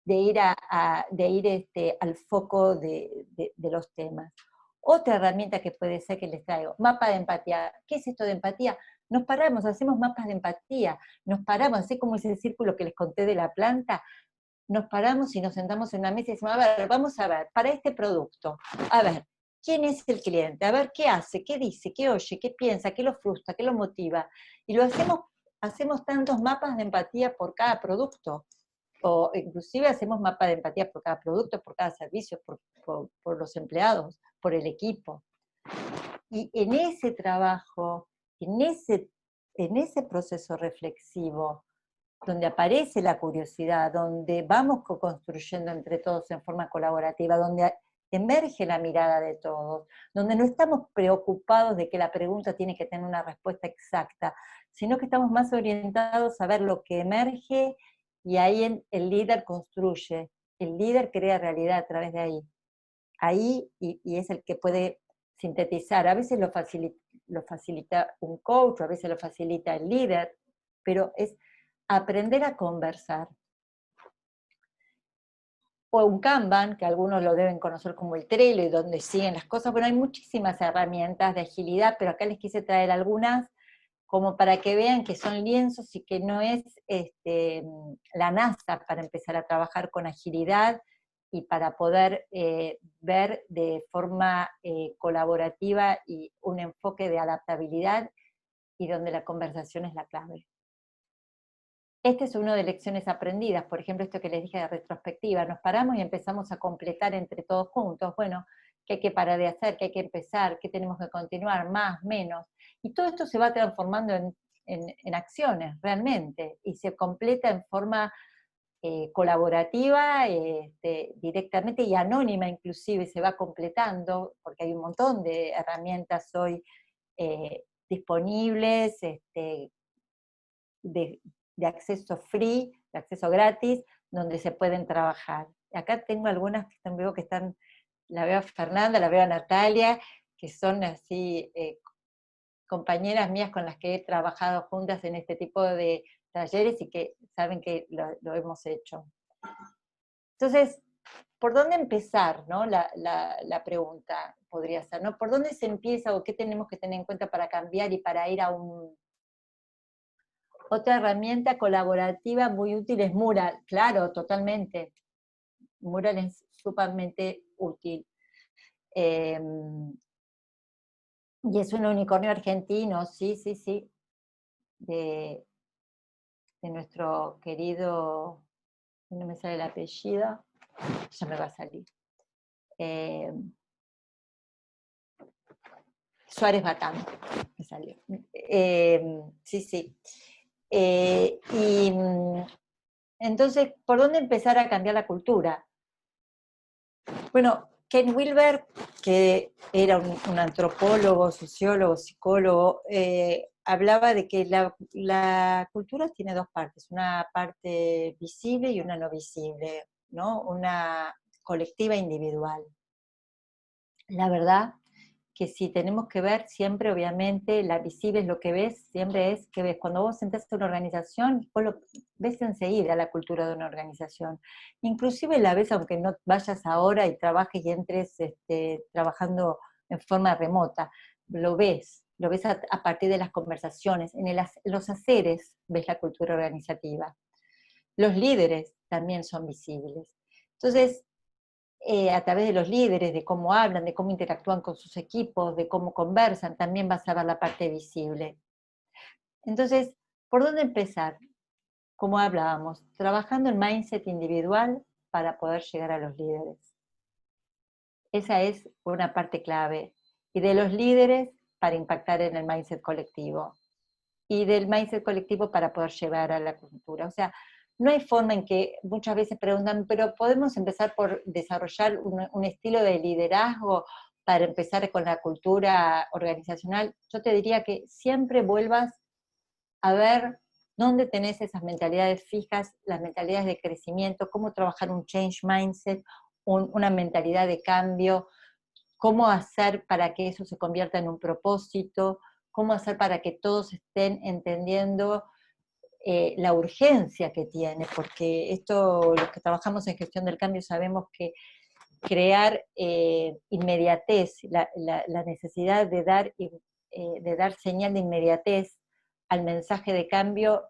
ir, al foco de los temas. Otra herramienta que puede ser que les traigo, mapa de empatía. ¿Qué es esto de empatía? Nos paramos, hacemos mapas de empatía, nos paramos, así como ese círculo que les conté de la planta, nos paramos y nos sentamos en una mesa y decimos, a ver, vamos a ver, para este producto, a ver, ¿quién es el cliente? A ver, ¿qué hace? ¿Qué dice? ¿Qué oye? ¿Qué piensa? ¿Qué lo frustra? ¿Qué lo motiva? Y lo hacemos tantos mapas de empatía por cada producto, o inclusive hacemos mapas de empatía por cada producto, por cada servicio, por los empleados, por el equipo. Y en ese trabajo, en ese proceso reflexivo, donde aparece la curiosidad, donde vamos co-construyendo entre todos en forma colaborativa, donde emerge la mirada de todos, donde no estamos preocupados de que la pregunta tiene que tener una respuesta exacta, sino que estamos más orientados a ver lo que emerge, y ahí el líder construye, el líder crea realidad a través de ahí. Ahí, y es el que puede sintetizar, a veces lo facilita un coach, a veces lo facilita el líder, pero es aprender a conversar. o un Kanban, que algunos lo deben conocer como el Trello, y donde siguen las cosas. Bueno, hay muchísimas herramientas de agilidad, pero acá les quise traer algunas como para que vean que son lienzos y que no es la NASA para empezar a trabajar con agilidad y para poder ver de forma colaborativa y un enfoque de adaptabilidad y donde la conversación es la clave. Este es uno de lecciones aprendidas, por ejemplo, esto que les dije de retrospectiva, nos paramos y empezamos a completar entre todos juntos, bueno, qué hay que parar de hacer, qué hay que empezar, qué tenemos que continuar, más, menos, y todo esto se va transformando en acciones, realmente, y se completa en forma colaborativa, directamente y anónima inclusive, se va completando, porque hay un montón de herramientas hoy disponibles, de acceso free, de acceso gratis, donde se pueden trabajar. Acá tengo algunas que están, veo que están, la veo a Fernanda, la veo a Natalia, que son así compañeras mías con las que he trabajado juntas en este tipo de talleres y que saben que lo hemos hecho. Entonces, ¿por dónde empezar? ¿No? La pregunta podría ser, ¿no? ¿Por dónde se empieza o qué tenemos que tener en cuenta para cambiar y para ir a un... Otra herramienta colaborativa muy útil es Mural, claro, totalmente. Mural es sumamente útil. Y es un unicornio argentino, sí, sí, sí, de nuestro querido, no me sale el apellido, ya me va a salir. Suárez Batán, me salió. Sí, sí. Entonces, ¿por dónde empezar a cambiar la cultura? Bueno, Ken Wilber, que era un antropólogo, sociólogo, psicólogo, hablaba de que la cultura tiene dos partes, una parte visible y una no visible, ¿no? Una colectiva e individual. La verdad que si tenemos que ver siempre, obviamente, la visible es lo que ves, siempre es que ves. Cuando vos entras a una organización, vos lo ves enseguida la cultura de una organización. Inclusive la ves, aunque no vayas ahora y trabajes y entres trabajando en forma remota, lo ves a partir de las conversaciones, en los haceres ves la cultura organizativa. Los líderes también son visibles. Entonces, a través de los líderes, de cómo hablan, de cómo interactúan con sus equipos, de cómo conversan, también vas a ver la parte visible. Entonces, ¿por dónde empezar? Como hablábamos, trabajando el mindset individual para poder llegar a los líderes. Esa es una parte clave. Y de los líderes para impactar en el mindset colectivo. Y del mindset colectivo para poder llevar a la cultura. O sea, no hay forma en que muchas veces preguntan, pero podemos empezar por desarrollar un estilo de liderazgo para empezar con la cultura organizacional. Yo te diría que siempre vuelvas a ver dónde tenés esas mentalidades fijas, las mentalidades de crecimiento, cómo trabajar un change mindset, una mentalidad de cambio, cómo hacer para que eso se convierta en un propósito, cómo hacer para que todos estén entendiendo la urgencia que tiene, porque esto, los que trabajamos en gestión del cambio sabemos que crear inmediatez, la necesidad de dar señal de inmediatez al mensaje de cambio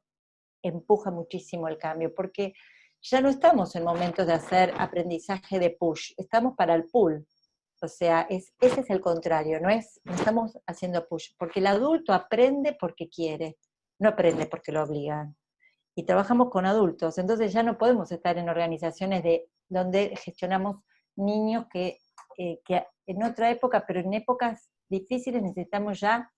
empuja muchísimo el cambio, porque ya no estamos en momentos de hacer aprendizaje de push, estamos para el pull. O sea, ese es el contrario, no estamos haciendo push, porque el adulto aprende porque quiere, no aprende porque lo obligan. Y trabajamos con adultos, entonces ya no podemos estar en organizaciones donde gestionamos niños que en otra época, pero en épocas difíciles necesitamos ya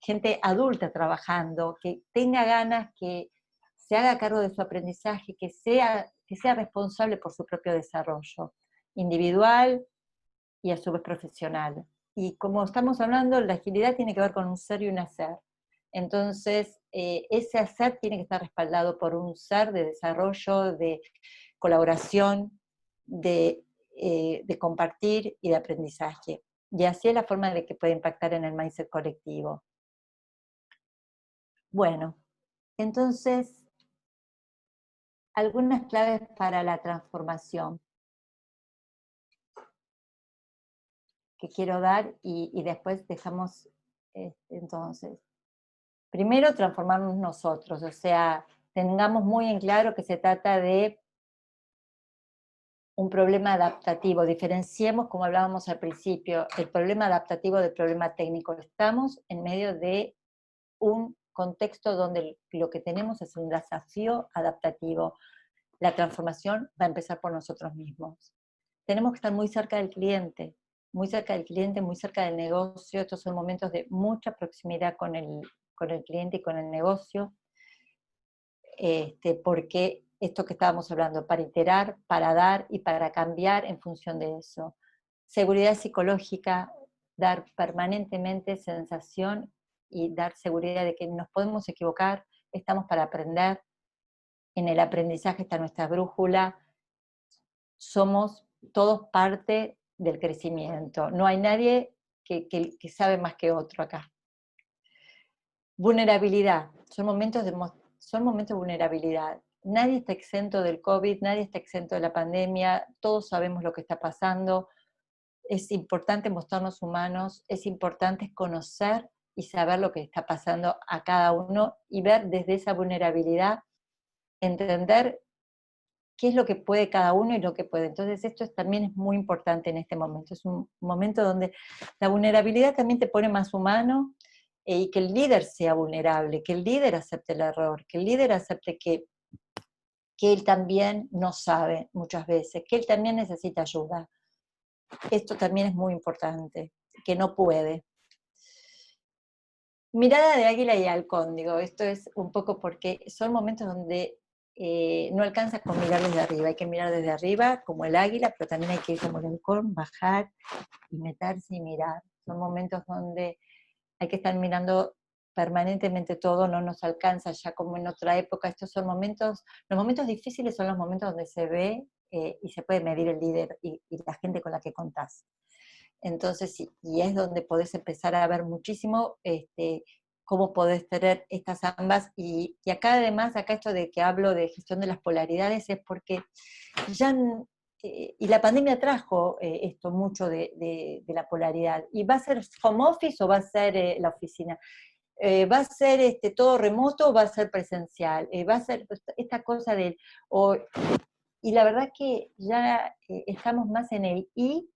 gente adulta trabajando, que tenga ganas, que se haga cargo de su aprendizaje, que sea responsable por su propio desarrollo individual y a su vez profesional. Y como estamos hablando, la agilidad tiene que ver con un ser y un hacer. Entonces, ese hacer tiene que estar respaldado por un ser de desarrollo, de colaboración, de compartir y de aprendizaje. Y así es la forma de que puede impactar en el mindset colectivo. Bueno, entonces, algunas claves para la transformación. que quiero dar y después dejamos, entonces, primero transformarnos nosotros, o sea, tengamos muy en claro que se trata de un problema adaptativo, diferenciemos, como hablábamos al principio, el problema adaptativo del problema técnico. Estamos en medio de un contexto donde lo que tenemos es un desafío adaptativo. La transformación va a empezar por nosotros mismos. Tenemos que estar muy cerca del cliente, muy cerca del cliente, muy cerca del negocio. Estos son momentos de mucha proximidad con el cliente y con el negocio, porque esto que estábamos hablando, para iterar, para dar y para cambiar en función de eso. Seguridad psicológica, dar permanentemente sensación y dar seguridad de que nos podemos equivocar, estamos para aprender, en el aprendizaje está nuestra brújula, somos todos parte del crecimiento, no hay nadie que sabe más que otro acá. Vulnerabilidad, son momentos de vulnerabilidad. Nadie está exento del COVID, nadie está exento de la pandemia, todos sabemos lo que está pasando, es importante mostrarnos humanos, es importante conocer y saber lo que está pasando a cada uno y ver desde esa vulnerabilidad, entender qué es lo que puede cada uno y lo que puede. Entonces esto también es muy importante en este momento, es un momento donde la vulnerabilidad también te pone más humano, y que el líder sea vulnerable, que el líder acepte el error, que el líder acepte que él también no sabe muchas veces, que él también necesita ayuda. Esto también es muy importante, que no puede. Mirada de águila y halcón, digo, esto es un poco porque son momentos donde no alcanza con mirar desde arriba, hay que mirar desde arriba como el águila, pero también hay que ir como el halcón, bajar y meterse y mirar. Son momentos donde hay que estar mirando permanentemente todo, no nos alcanza ya como en otra época. Estos son momentos, los momentos difíciles son los momentos donde se ve y se puede medir el líder y la gente con la que contás. Entonces, y es donde podés empezar a ver muchísimo cómo podés tener estas ambas, y acá además, acá esto de que hablo de gestión de las polaridades es porque ya, y la pandemia trajo esto mucho de la polaridad, y va a ser home office o va a ser la oficina, va a ser todo remoto o va a ser presencial, va a ser esta cosa del, y la verdad que ya estamos más en el I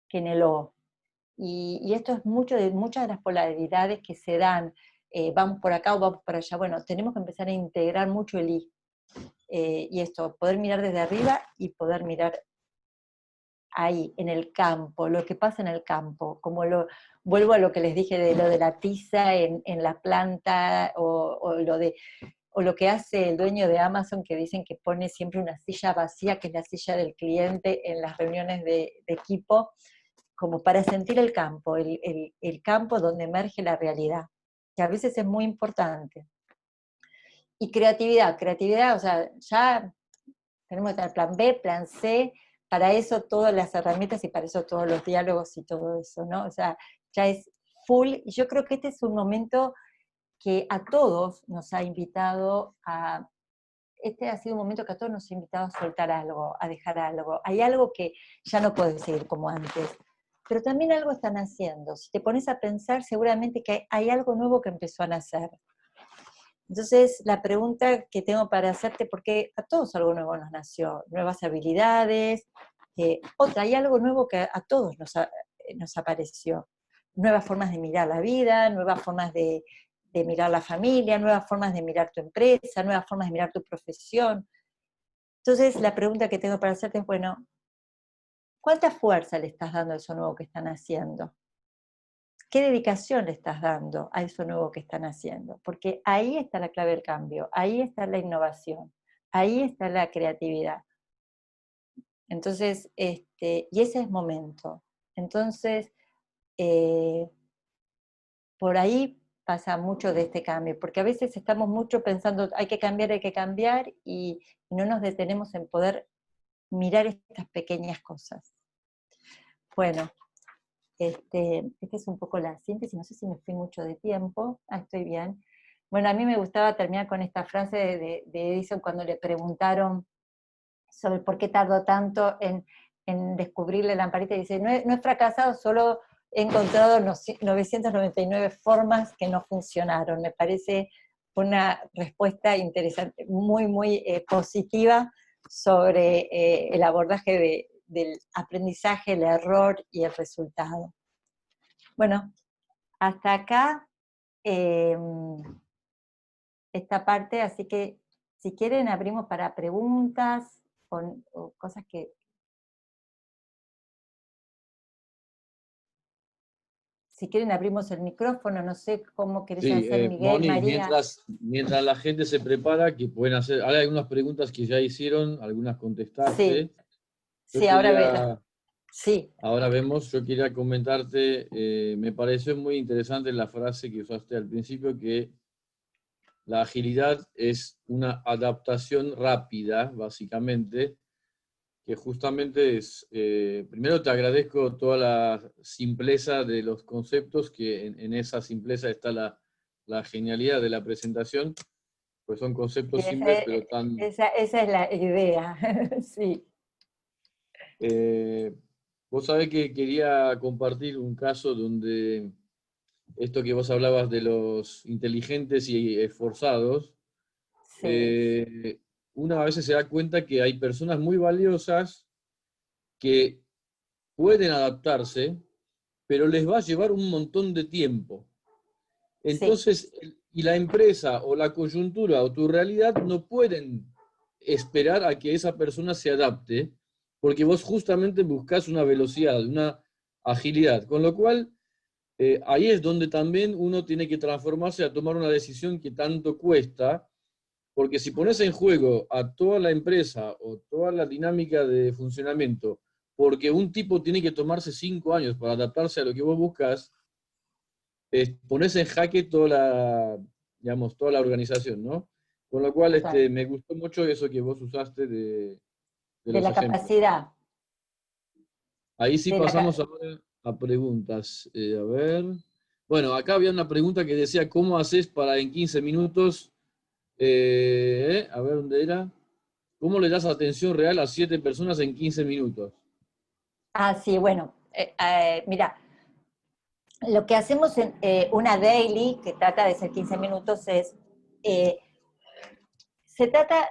que en el O. Y esto es muchas de las polaridades que se dan, vamos por acá o vamos por allá. Bueno, tenemos que empezar a integrar mucho el I. Y esto, poder mirar desde arriba y poder mirar ahí, en el campo, lo que pasa en el campo, vuelvo a lo que les dije de lo de la tiza en la planta, o lo que hace el dueño de Amazon, que dicen que pone siempre una silla vacía, que es la silla del cliente en las reuniones de equipo, como para sentir el campo, el campo donde emerge la realidad, que a veces es muy importante. Y creatividad, o sea, ya tenemos que tener plan B, plan C, para eso todas las herramientas y para eso todos los diálogos y todo eso, ¿no? O sea, ya es full, y yo creo que este es un momento que a todos nos ha invitado este ha sido un momento que a todos nos ha invitado a soltar algo, a dejar algo. Hay algo que ya no puede seguir como antes, pero también algo están haciendo. Si te pones a pensar, seguramente que hay algo nuevo que empezó a nacer. Entonces, la pregunta que tengo para hacerte, porque a todos algo nuevo nos nació, nuevas habilidades, hay algo nuevo que a todos nos apareció, nuevas formas de mirar la vida, nuevas formas de mirar la familia, nuevas formas de mirar tu empresa, nuevas formas de mirar tu profesión. Entonces, la pregunta que tengo para hacerte es, bueno, ¿cuánta fuerza le estás dando a eso nuevo que están haciendo? ¿Qué dedicación le estás dando a eso nuevo que están haciendo? Porque ahí está la clave del cambio, ahí está la innovación, ahí está la creatividad. Entonces, y ese es momento. Entonces, por ahí pasa mucho de este cambio, porque a veces estamos mucho pensando, hay que cambiar, y no nos detenemos en poder mirar estas pequeñas cosas. Bueno, esta es un poco la síntesis, no sé si me fui mucho de tiempo, estoy bien. Bueno, a mí me gustaba terminar con esta frase de Edison cuando le preguntaron sobre por qué tardó tanto en en descubrir la lamparita y dice, no he fracasado, solo he encontrado 999 formas que no funcionaron. Me parece una respuesta interesante, muy positiva sobre el abordaje del aprendizaje, el error y el resultado. Bueno, hasta acá esta parte, así que si quieren abrimos para preguntas o cosas que... Si quieren abrimos el micrófono, no sé cómo querés Sí, hacer, Miguel, Moni, María. mientras la gente se prepara, que pueden hacer, ahora hay algunas preguntas que ya hicieron, algunas contestaste. Sí, ahora Ahora vemos, yo quería comentarte, me pareció muy interesante la frase que usaste al principio, que la agilidad es una adaptación rápida, básicamente, que justamente es, primero te agradezco toda la simpleza de los conceptos, que en esa simpleza está la genialidad de la presentación, pues son conceptos simples, pero tan... Esa es la idea, sí. Vos sabés que quería compartir un caso donde esto que vos hablabas de los inteligentes y esforzados, Sí, una a veces se da cuenta que hay personas muy valiosas que pueden adaptarse, pero les va a llevar un montón de tiempo. sí, Entonces, y la empresa o la coyuntura o tu realidad no pueden esperar a que esa persona se adapte, porque vos justamente buscas una velocidad, una agilidad. Con lo cual, ahí es donde también uno tiene que transformarse a tomar una decisión que tanto cuesta, porque si pones en juego a toda la empresa o toda la dinámica de funcionamiento, porque un tipo tiene que tomarse 5 años para adaptarse a lo que vos buscas, pones en jaque toda la, digamos, toda la organización, ¿no? Con lo cual, total. me gustó mucho eso que vos usaste de De los la ejemplos. capacidad. Ahí sí De la, pasamos ahora a preguntas. A ver. Bueno, acá había una pregunta que decía, ¿cómo haces para en 15 minutos? A ver, ¿dónde era? ¿Cómo le das atención real a 7 personas en 15 minutos? sí, bueno, mira, lo que hacemos en una daily, que trata de ser 15 minutos, eh,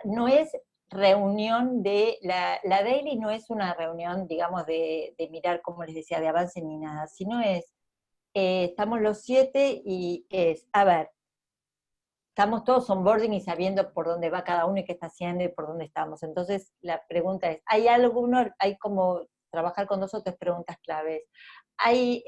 no es reunión la daily no es una reunión, digamos, de mirar, como les decía, de avance ni nada, sino estamos los 7 y a ver, estamos todos onboarding y sabiendo por dónde va cada uno y qué está haciendo y por dónde estamos. Entonces, la pregunta es, hay como trabajar con 2 o 3 preguntas claves. ¿Hay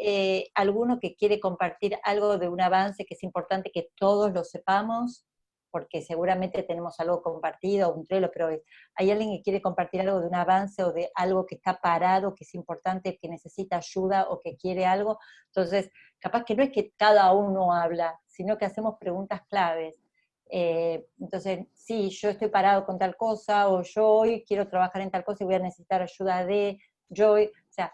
alguno que quiere compartir algo de un avance que es importante que todos lo sepamos? Porque seguramente tenemos algo compartido, un Trello, pero ¿hay alguien que quiere compartir algo de un avance o de algo que está parado, que es importante, que necesita ayuda o que quiere algo? Entonces, capaz que no es que cada uno habla, sino que hacemos preguntas claves. Entonces, sí, yo estoy parado con tal cosa, o yo hoy quiero trabajar en tal cosa y voy a necesitar ayuda o sea,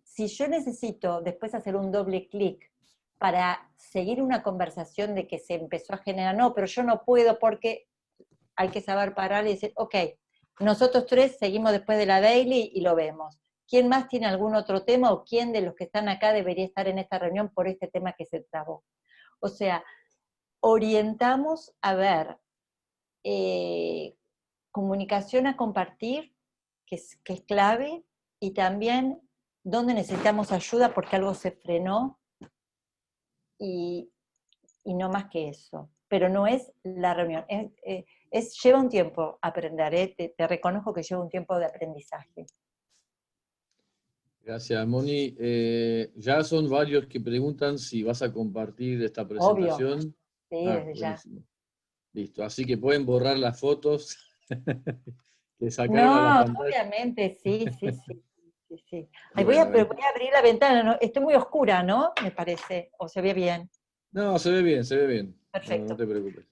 si yo necesito después hacer un doble clic para seguir una conversación de que se empezó a generar, no, pero yo no puedo porque hay que saber parar y decir, ok, nosotros 3 seguimos después de la daily y lo vemos. ¿Quién más tiene algún otro tema o quién de los que están acá debería estar en esta reunión por este tema que se trabó? O sea, orientamos a ver comunicación a compartir, que es clave, y también dónde necesitamos ayuda porque algo se frenó y, y no más que eso. Pero no es la reunión, lleva un tiempo aprender, te reconozco que lleva un tiempo de aprendizaje. Gracias, Moni. Ya son varios que preguntan si vas a compartir esta Obvio, presentación. sí, Ah, desde ya. buenísimo. Listo. Así que pueden borrar las fotos que sacaron a la No, pantalla. obviamente, sí. Ay, Bueno, voy a abrir la ventana, ¿no? Estoy muy oscura, ¿no? Me parece, o se ve bien. no, se ve bien, se ve bien. No, no Perfecto. te preocupes.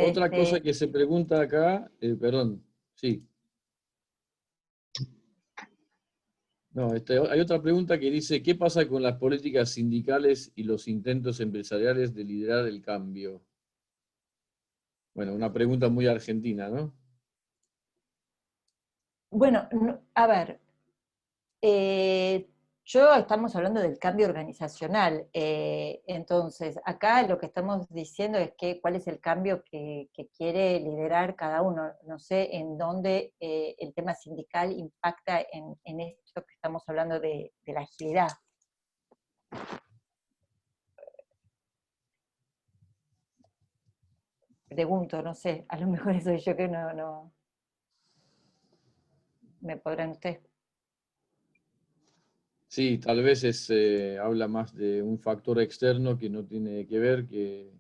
Otra cosa Este, que se pregunta acá, perdón, sí. No, hay otra pregunta que dice, ¿qué pasa con las políticas sindicales y los intentos empresariales de liderar el cambio? Bueno, una pregunta muy argentina, ¿no? Bueno, a ver, yo estamos hablando del cambio organizacional, entonces acá lo que estamos diciendo es que cuál es el cambio que quiere liderar cada uno. No sé en dónde el tema sindical impacta en esto que estamos hablando de la agilidad. Pregunto, no sé, a lo mejor soy yo que no me podrán ustedes. Sí, tal vez habla más de un factor externo que no tiene que ver, que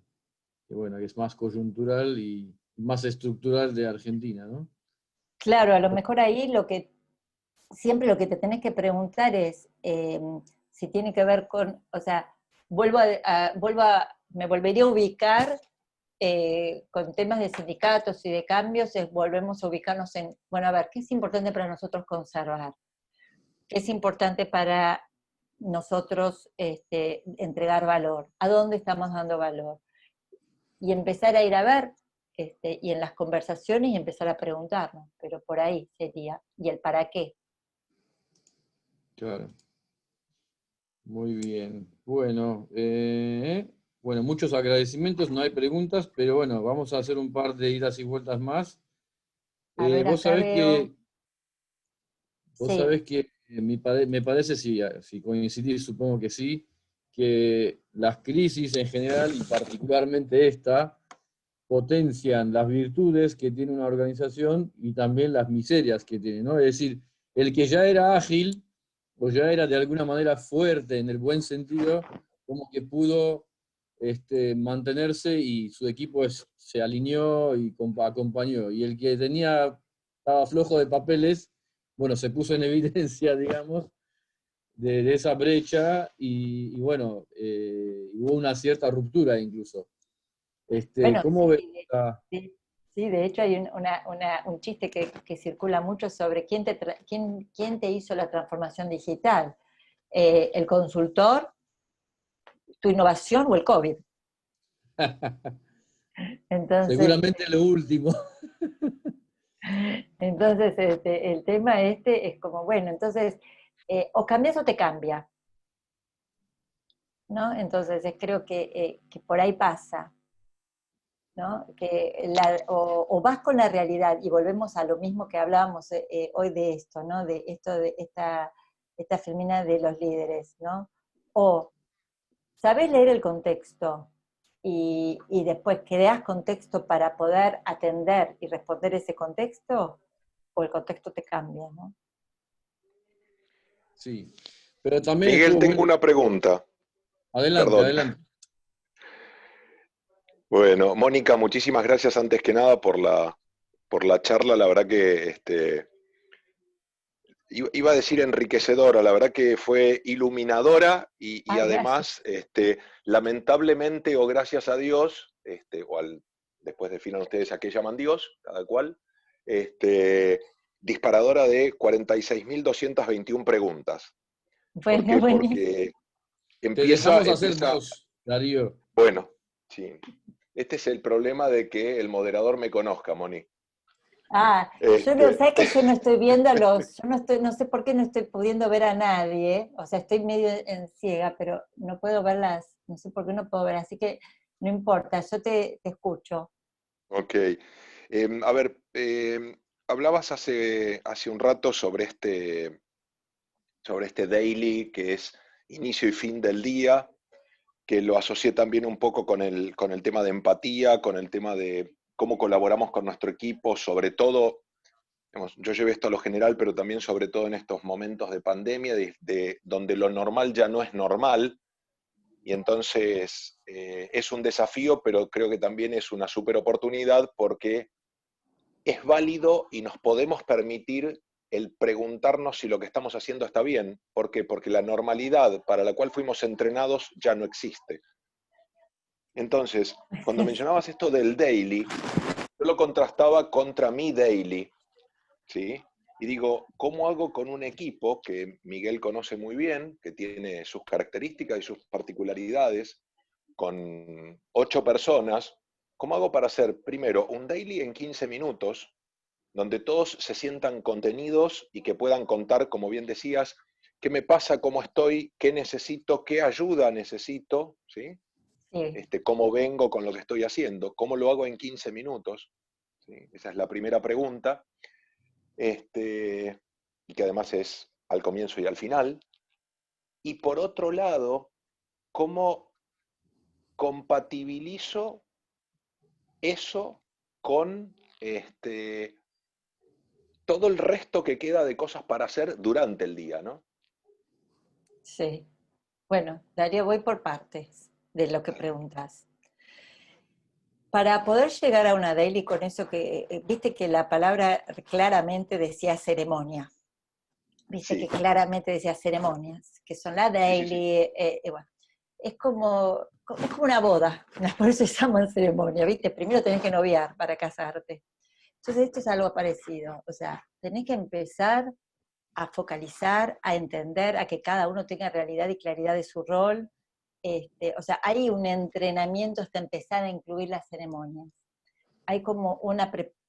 bueno, que es más coyuntural y más estructural de Argentina, ¿no? Claro, a lo mejor ahí siempre lo que te tenés que preguntar es si tiene que ver con, o sea, me volvería a ubicar con temas de sindicatos y de cambios, volvemos a ubicarnos en, bueno, a ver, ¿qué es importante para nosotros conservar? ¿Qué es importante para nosotros entregar valor? ¿A dónde estamos dando valor? Y empezar a ir a ver, y en las conversaciones y empezar a preguntarnos, pero por ahí sería, y el para qué. Claro. Muy bien. Bueno, muchos agradecimientos, no hay preguntas, pero bueno, vamos a hacer un par de idas y vueltas más. A ver, Vos acá sabés veo, que, sí, me parece, si coincidís, supongo que sí, que las crisis en general, y particularmente esta, potencian las virtudes que tiene una organización y también las miserias que tiene, ¿no? Es decir, el que ya era ágil o ya era de alguna manera fuerte en el buen sentido, como que pudo mantenerse y su equipo se alineó y acompañó. Y el que estaba flojo de papeles, bueno, se puso en evidencia, digamos, de esa brecha y bueno, hubo una cierta ruptura incluso. bueno, ¿Cómo ves? sí, sí, de hecho hay un chiste que circula mucho sobre quién te hizo la transformación digital, el consultor, tu innovación o el COVID. Entonces, Seguramente lo último. entonces el tema es como, bueno, entonces, o cambias o te cambia, ¿no? Entonces creo que por ahí pasa, ¿no? O vas con la realidad, y volvemos a lo mismo que hablábamos hoy de esto, ¿no? De esto, de esta filmina de los líderes, ¿no? O sabés leer el contexto y después creás contexto para poder atender y responder ese contexto, o el contexto te cambia, ¿no? Sí, pero también Miguel, estuvo tengo bueno. una pregunta. Adelante, Perdón. adelante. Bueno, Mónica, muchísimas gracias antes que nada por la charla. La verdad que iba a decir enriquecedora, la verdad que fue iluminadora y Ay, gracias. además, lamentablemente o gracias a Dios, después definan ustedes a qué llaman Dios, cada cual, disparadora de 46.221 preguntas. ¿Por Bueno, qué? buenísimo. Porque Te dejamos hacer dos, Darío. bueno, sí. Este es el problema de que el moderador me conozca, Moni. Ah, Este, ¿sabes que yo no estoy viendo no sé por qué no estoy pudiendo ver a nadie, o sea, estoy medio en ciega, pero no puedo verlas, no sé por qué no puedo ver, así que no importa, yo te escucho. ok. A ver, hablabas hace un rato sobre este daily que es inicio y fin del día, que lo asocié también un poco con el tema de empatía, con el tema de cómo colaboramos con nuestro equipo, sobre todo, digamos, yo llevé esto a lo general, pero también sobre todo en estos momentos de pandemia, donde lo normal ya no es normal, y entonces es un desafío, pero creo que también es una súper oportunidad porque es válido y nos podemos permitir el preguntarnos si lo que estamos haciendo está bien. ¿Por qué? Porque la normalidad para la cual fuimos entrenados ya no existe. Entonces, cuando mencionabas esto del daily, yo lo contrastaba contra mi daily, ¿sí? Y digo, ¿cómo hago con un equipo que Miguel conoce muy bien, que tiene sus características y sus particularidades, con 8 personas? ¿Cómo hago para hacer, primero, un daily en 15 minutos, donde todos se sientan contenidos y que puedan contar, como bien decías, qué me pasa, cómo estoy, qué necesito, qué ayuda necesito, ¿sí? Sí. Cómo vengo con lo que estoy haciendo, cómo lo hago en 15 minutos. ¿Sí? Esa es la primera pregunta, y que además es al comienzo y al final. Y por otro lado, cómo compatibilizo eso con todo el resto que queda de cosas para hacer durante el día, ¿no? Sí. Bueno, Darío, voy por partes de lo que Dale. preguntas. Para poder llegar a una daily con eso que, viste que la palabra claramente decía ceremonia, viste que Sí, claramente decía ceremonias, que son la sí, sí, sí. daily, bueno, es como una boda, por eso se llaman ceremonia, viste, primero tenés que noviar para casarte. Entonces esto es algo parecido, o sea, tenés que empezar a focalizar, a entender, a que cada uno tenga realidad y claridad de su rol. O sea, hay un entrenamiento hasta empezar a incluir las ceremonias. Hay como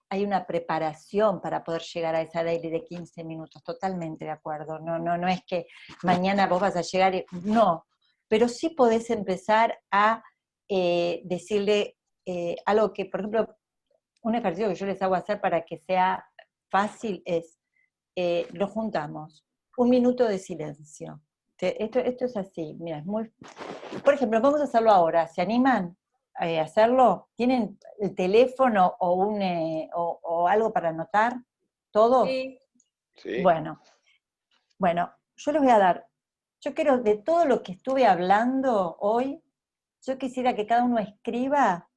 hay una preparación para poder llegar a esa daily de 15 minutos, totalmente de acuerdo. No es que mañana vos vas a llegar y no, pero sí podés empezar a decirle algo que, por ejemplo, un ejercicio que yo les hago hacer para que sea fácil es, lo juntamos, 1 minuto de silencio. Esto es así, mira, es muy... Por ejemplo, vamos a hacerlo ahora, ¿se animan a hacerlo? ¿Tienen el teléfono o algo para anotar? ¿Todos? Sí. Sí. Bueno, yo les voy a dar, yo quiero, de todo lo que estuve hablando hoy, yo quisiera que cada uno escriba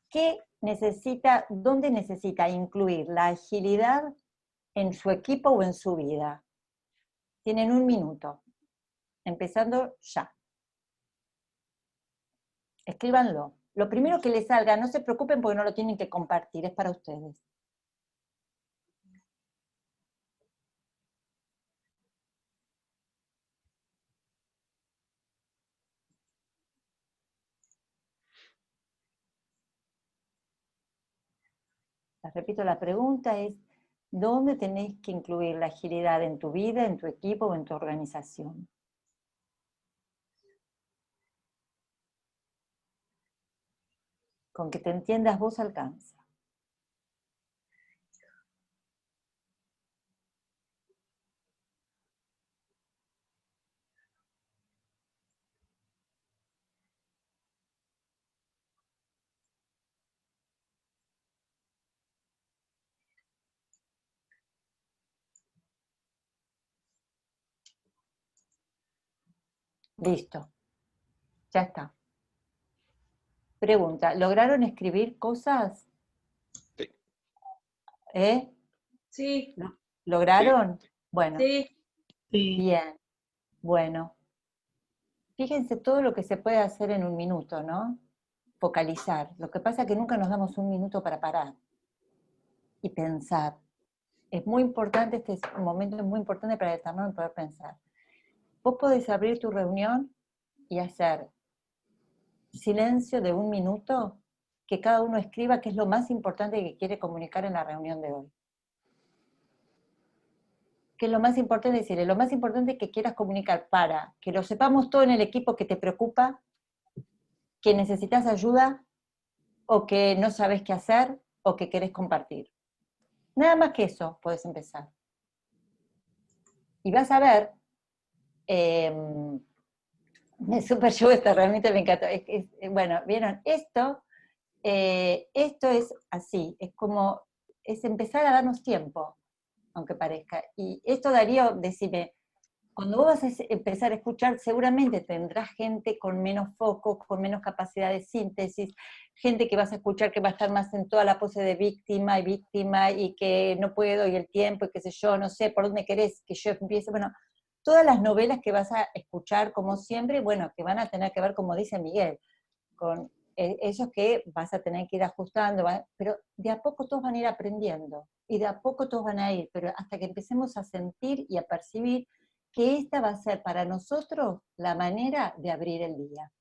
qué necesita, dónde necesita incluir la agilidad en su equipo o en su vida. Tienen 1 minuto, empezando ya. Escríbanlo. Lo primero que les salga, no se preocupen porque no lo tienen que compartir, es para ustedes. Les repito, la pregunta es, ¿dónde tenés que incluir la agilidad en tu vida, en tu equipo o en tu organización? Con que te entiendas vos alcanza. Listo, ya está. Pregunta, ¿lograron escribir cosas? Sí. ¿Eh? Sí, Sí. ¿Lograron? Bueno, sí. bien. Bueno, fíjense todo lo que se puede hacer en 1 minuto, ¿no? Focalizar. Lo que pasa es que nunca nos damos 1 minuto para parar y pensar. Es muy importante, este es un momento muy importante para determinar poder pensar. Vos podés abrir tu reunión y hacer silencio de 1 minuto, que cada uno escriba qué es lo más importante que quiere comunicar en la reunión de hoy. ¿Qué es lo más importante decirle? Lo más importante que quieras comunicar para que lo sepamos todo en el equipo que te preocupa, que necesitas ayuda, o que no sabes qué hacer, o que querés compartir. Nada más que eso podés empezar. Y vas a ver, me super llevo esta, realmente me encantó. Bueno, vieron, esto es así, es empezar a darnos tiempo, aunque parezca. Y esto, Darío, decime, cuando vos vas a empezar a escuchar, seguramente tendrás gente con menos foco, con menos capacidad de síntesis, gente que vas a escuchar que va a estar más en toda la pose de víctima y que no puedo y el tiempo y qué sé yo, no sé por dónde querés que yo empiece. Bueno, todas las novelas que vas a escuchar como siempre, bueno, que van a tener que ver, como dice Miguel, con ellos que vas a tener que ir ajustando, pero de a poco todos van a ir aprendiendo y de a poco todos van a ir, pero hasta que empecemos a sentir y a percibir que esta va a ser para nosotros la manera de abrir el día.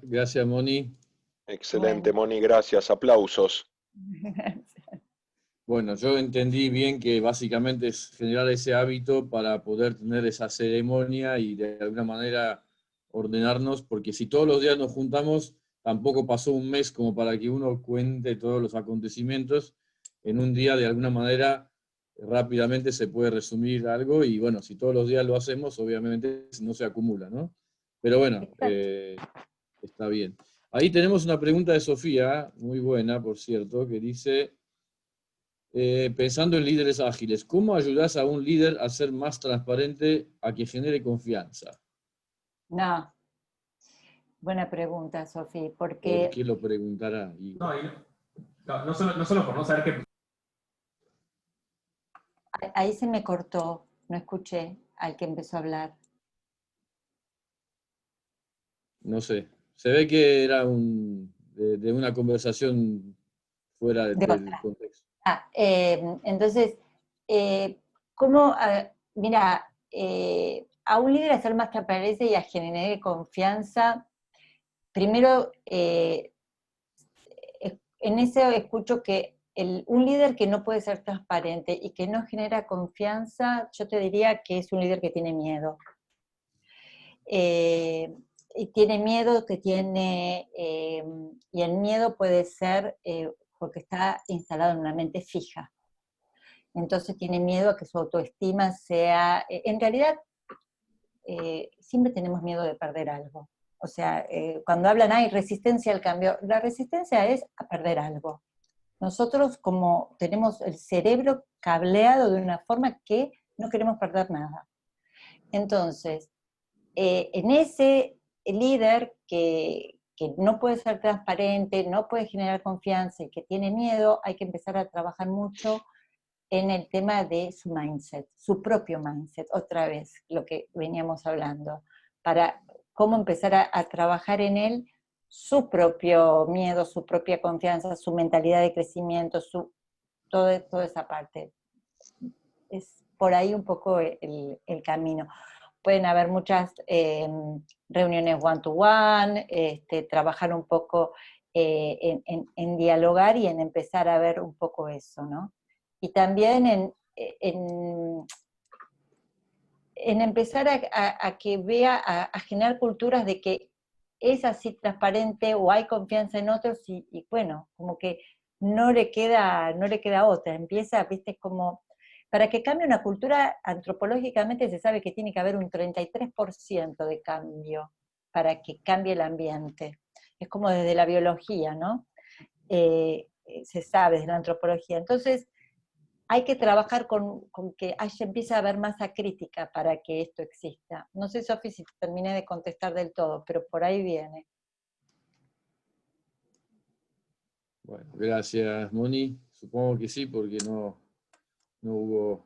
Gracias, Moni. Excelente, Bueno. Moni, gracias. Aplausos. Bueno, yo entendí bien que básicamente es generar ese hábito para poder tener esa ceremonia y de alguna manera ordenarnos, porque si todos los días nos juntamos, tampoco pasó un mes como para que uno cuente todos los acontecimientos. En un día, de alguna manera, rápidamente se puede resumir algo y bueno, si todos los días lo hacemos, obviamente no se acumula, ¿no? Pero bueno, Exacto. está bien. Ahí tenemos una pregunta de Sofía, muy buena, por cierto, que dice... pensando en líderes ágiles, ¿cómo ayudas a un líder a ser más transparente, a que genere confianza? No, buena pregunta, Sofía, ¿Por porque qué lo preguntará? No, no solo por no saber qué. ahí se me cortó, no escuché al que empezó a hablar. No sé. Se ve que era de una conversación fuera De del otra. contexto. Entonces, ¿cómo? Mira, a un líder hacer más transparencia y a generar confianza, primero, en eso escucho que un líder que no puede ser transparente y que no genera confianza, yo te diría que es un líder que tiene miedo. Y tiene miedo, y el miedo puede ser porque está instalado en una mente fija. Entonces tiene miedo a que su autoestima sea, en realidad siempre tenemos miedo de perder algo. O sea, cuando hablan, hay resistencia al cambio, la resistencia es a perder algo. Nosotros como tenemos el cerebro cableado de una forma que no queremos perder nada. Entonces, en ese líder que no puede ser transparente, no puede generar confianza y que tiene miedo, hay que empezar a trabajar mucho en el tema de su mindset, su propio mindset, otra vez, lo que veníamos hablando, para cómo empezar a trabajar en él su propio miedo, su propia confianza, su mentalidad de crecimiento, toda esa parte. Es por ahí un poco el camino. Pueden haber muchas reuniones one-to-one, trabajar un poco en dialogar y en empezar a ver un poco eso, ¿no? Y también en empezar a que vea, a generar culturas de que es así transparente o hay confianza en otros y bueno, como que no le queda otra, empieza, viste, como, para que cambie una cultura, antropológicamente se sabe que tiene que haber un 33% de cambio para que cambie el ambiente. Es como desde la biología, ¿no? Se sabe desde la antropología. Entonces, hay que trabajar con que empiece a haber masa crítica para que esto exista. No sé, Sofi, si terminé de contestar del todo, pero por ahí viene. Bueno, gracias, Moni. Supongo que sí, porque no hubo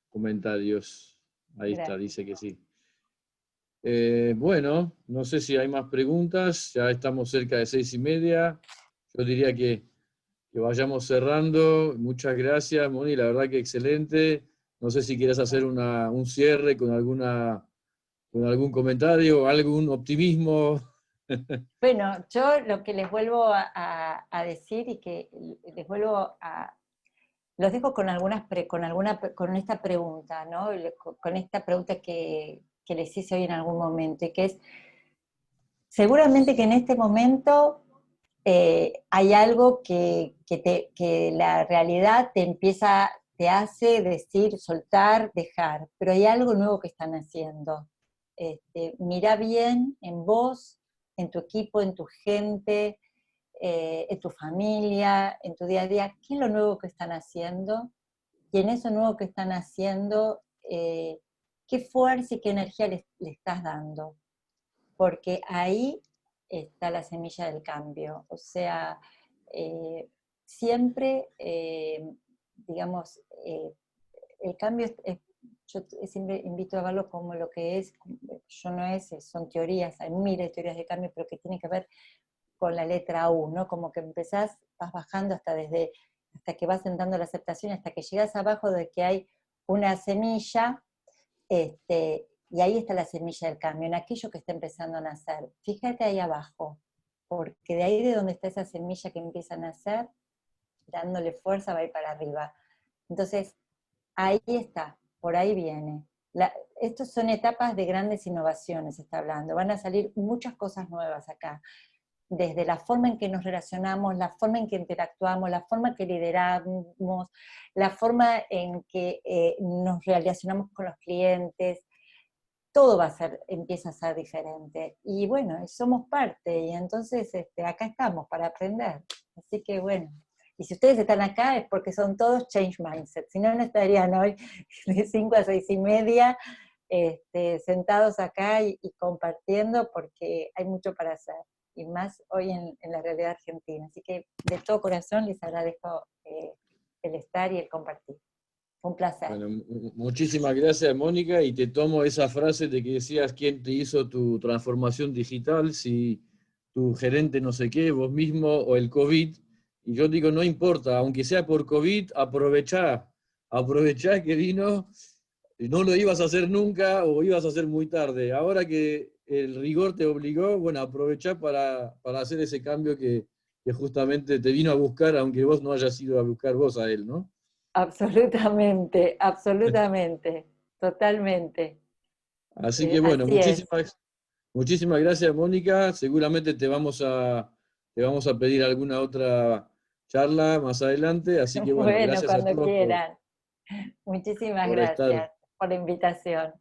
comentarios. Ahí está, Gracias. dice que sí. Bueno, no sé si hay más preguntas. Ya estamos cerca de 6:30. Yo diría que vayamos cerrando. Muchas gracias, Moni, la verdad que excelente. No sé si quieres hacer un cierre con algún comentario, algún optimismo. Bueno, yo lo que les vuelvo a decir y que les vuelvo los dejo con con esta pregunta, ¿no? Con esta pregunta que les hice hoy en algún momento, y que es, seguramente que en este momento hay algo que la realidad te hace decir, soltar, dejar, pero hay algo nuevo que están haciendo. Mira bien en vos, en tu equipo, en tu gente, en tu familia, en tu día a día, qué es lo nuevo que están haciendo, y en eso nuevo que están haciendo, qué fuerza y qué energía le estás dando, porque ahí está la semilla del cambio. O sea, siempre, digamos, el cambio yo siempre invito a verlo como lo que es, yo no es, son teorías, hay miles de teorías de cambio, pero que tienen que ver con la letra U, ¿no? Como que empezás, vas bajando hasta que vas entrando la aceptación, hasta que llegas abajo de que hay una semilla, y ahí está la semilla del cambio, en aquello que está empezando a nacer. Fíjate ahí abajo, porque de ahí de donde está esa semilla que empieza a nacer, dándole fuerza va a ir para arriba. Entonces, ahí está, por ahí viene. Estos son etapas de grandes innovaciones, se está hablando. Van a salir muchas cosas nuevas acá, desde la forma en que nos relacionamos, la forma en que interactuamos, la forma en que lideramos, la forma en que nos relacionamos con los clientes. Todo empieza a ser diferente. Y bueno, somos parte, y entonces acá estamos para aprender. Así que bueno, y si ustedes están acá es porque son todos change mindset, si no, no estarían hoy de 5 a 6 y media sentados acá y compartiendo, porque hay mucho para hacer, y más hoy en la realidad argentina. Así que de todo corazón les agradezco el estar y el compartir. Un placer. Bueno, muchísimas gracias, Mónica, y te tomo esa frase de que decías quién te hizo tu transformación digital, si tu gerente no sé qué, vos mismo o el COVID. Y yo digo, no importa, aunque sea por COVID, aprovechá que vino, no lo ibas a hacer nunca o ibas a hacer muy tarde. Ahora que el rigor te obligó, bueno, aprovechá para hacer ese cambio que justamente te vino a buscar, aunque vos no hayas ido a buscar vos a él, ¿no? Absolutamente, absolutamente, totalmente. Así que bueno, Así es. muchísimas gracias, Mónica. Seguramente te vamos a pedir alguna otra charla más adelante. Así que bueno, Bueno, gracias a cuando todos quieran. Muchísimas por estar. gracias por la invitación.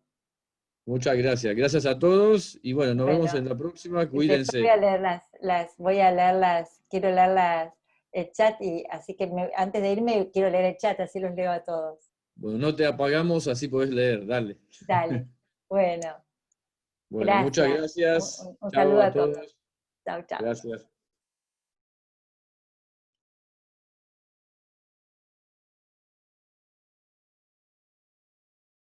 Muchas gracias. Gracias a todos y bueno, nos vemos Bueno, en la próxima. después voy Cuídense. a leer quiero leer el chat, y así que antes de irme quiero leer el chat, así los leo a todos. Bueno, no te apagamos, así podés leer. Dale. Dale. Bueno, Bueno, muchas gracias. gracias. Un Chao saludo a a todos. todos. Chao, chao. Gracias.